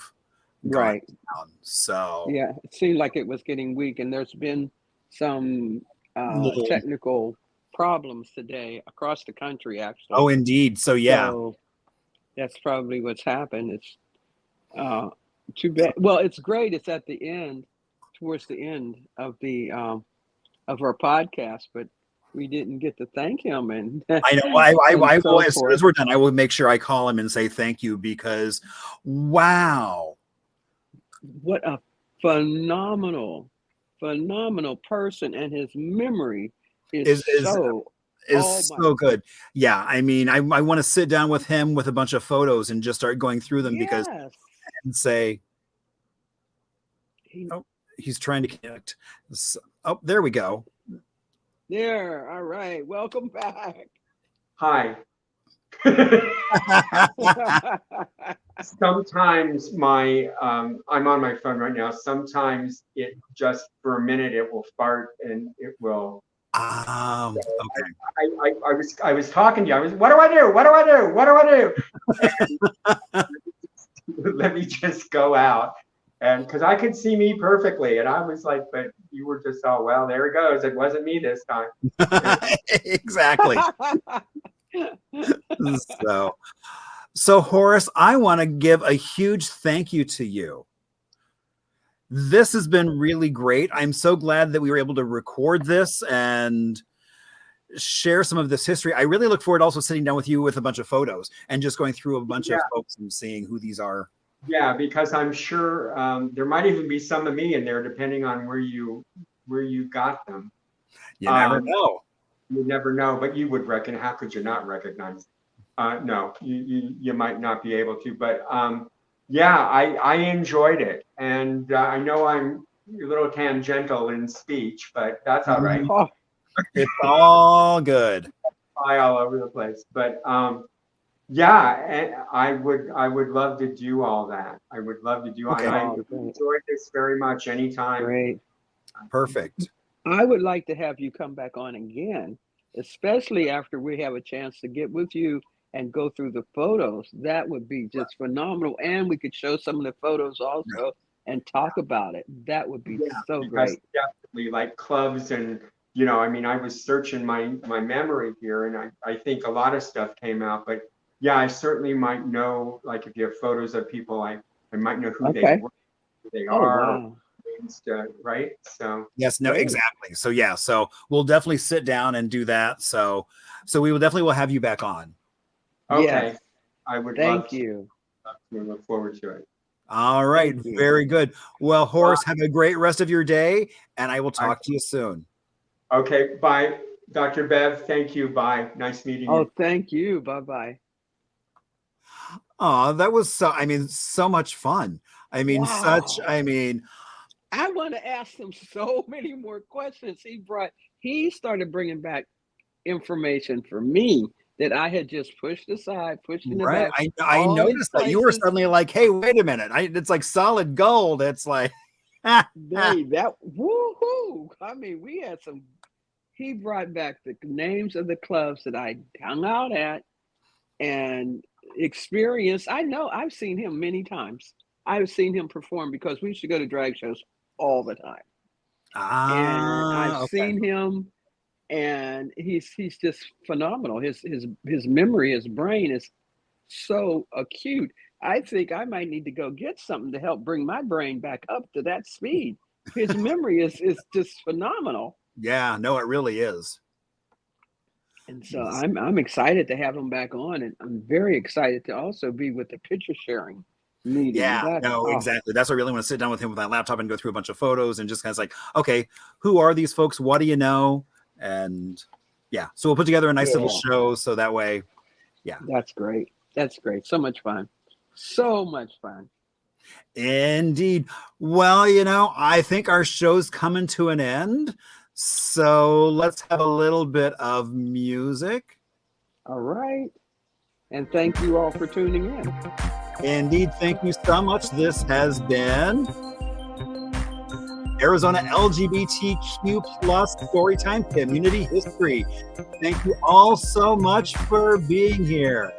Speaker 1: gone down. So
Speaker 3: yeah, it seemed like it was getting weak, and there's been some technical problems today across the country, actually.
Speaker 1: Oh, indeed. So yeah,
Speaker 3: so that's probably what's happened. It's too bad. Well, it's great. It's at the end, towards the end of the of our podcast, but we didn't get to thank him. And
Speaker 1: I know. I will, as soon as we're done, I will make sure I call him and say thank you because, wow,
Speaker 3: what a phenomenal person, and his memory is so
Speaker 1: good. Yeah, I mean, I want to sit down with him with a bunch of photos and just start going through them because and say, he's trying to connect. Oh, there we go.
Speaker 3: There. All right. Welcome back.
Speaker 4: Hi. Sometimes I'm on my phone right now. Sometimes it just for a minute it will fart and it will.
Speaker 1: Okay.
Speaker 4: I was talking to you. What do I do? What do I do? What do I do? Let me just go out. And because I could see me perfectly, and I was like, but you were just, oh, well, there it goes. It wasn't me this time.
Speaker 1: Exactly. So Horace, I want to give a huge thank you to you. This has been really great. I'm so glad that we were able to record this and share some of this history. I really look forward to also sitting down with you with a bunch of photos and just going through a bunch of folks and seeing who these are.
Speaker 4: Yeah, because I'm sure there might even be some of me in there, depending on where you got them.
Speaker 1: You never know.
Speaker 4: You never know, but you would reckon. How could you not recognize? No, you might not be able to, but I enjoyed it, and I know I'm a little tangential in speech, but that's all right.
Speaker 1: It's all good.
Speaker 4: Fly all over the place, but and I would love to do all that. I would love to do. Okay. I enjoyed this very much. Anytime.
Speaker 3: Great.
Speaker 1: Perfect.
Speaker 3: I would like to have you come back on again, especially after we have a chance to get with you and go through the photos. That would be just phenomenal. And we could show some of the photos also and talk about it. That would be so great.
Speaker 4: Definitely, like clubs and, I was searching my memory here, and I think a lot of stuff came out, but I certainly might know, like if you have photos of people, I might know who they were, who they are. Wow. Right? So
Speaker 1: yes, no, exactly. So so we'll definitely sit down and do that. So we will have you back on.
Speaker 4: Okay. Yes. I would
Speaker 3: thank you.
Speaker 4: I look forward to it.
Speaker 1: All right, very good. Well, Horace, have a great rest of your day, and I will talk to you soon.
Speaker 4: Okay, bye. Dr. Bev, thank you. Bye. Nice meeting
Speaker 3: Oh,
Speaker 4: you.
Speaker 3: thank you. Bye-bye.
Speaker 1: Oh, that was so much fun. I mean,
Speaker 3: Wow.
Speaker 1: I
Speaker 3: want to ask him so many more questions. He started bringing back information for me that I had just pushed aside, pushed in the
Speaker 1: right.
Speaker 3: back.
Speaker 1: I
Speaker 3: All these
Speaker 1: noticed that you were
Speaker 3: places,
Speaker 1: suddenly like, hey, wait a minute. It's like solid gold. It's like,
Speaker 3: that woohoo. I mean, he brought back the names of the clubs that I hung out at and experienced. I know I've seen him many times. I've seen him perform because we used to go to drag shows all the time. And I've
Speaker 1: okay.
Speaker 3: seen him, and he's just phenomenal. His memory, his brain is so acute. I think I might need to go get something to help bring my brain back up to that speed. His memory is just phenomenal.
Speaker 1: Yeah, no, it really is.
Speaker 3: And so I'm excited to have him back on, and I'm very excited to also be with the picture sharing meeting.
Speaker 1: Yeah, no, exactly. That's why I really want to sit down with him with my laptop and go through a bunch of photos and just kind of like, okay, who are these folks? What do you know? And yeah, so we'll put together a nice little show so that way, yeah.
Speaker 3: That's great. That's great. So much fun. So much fun.
Speaker 1: Indeed. Well, I think our show's coming to an end. So let's have a little bit of music.
Speaker 3: All right. And thank you all for tuning in.
Speaker 1: Indeed. Thank you so much. This has been Arizona LGBTQ plus Storytime Community History. Thank you all so much for being here.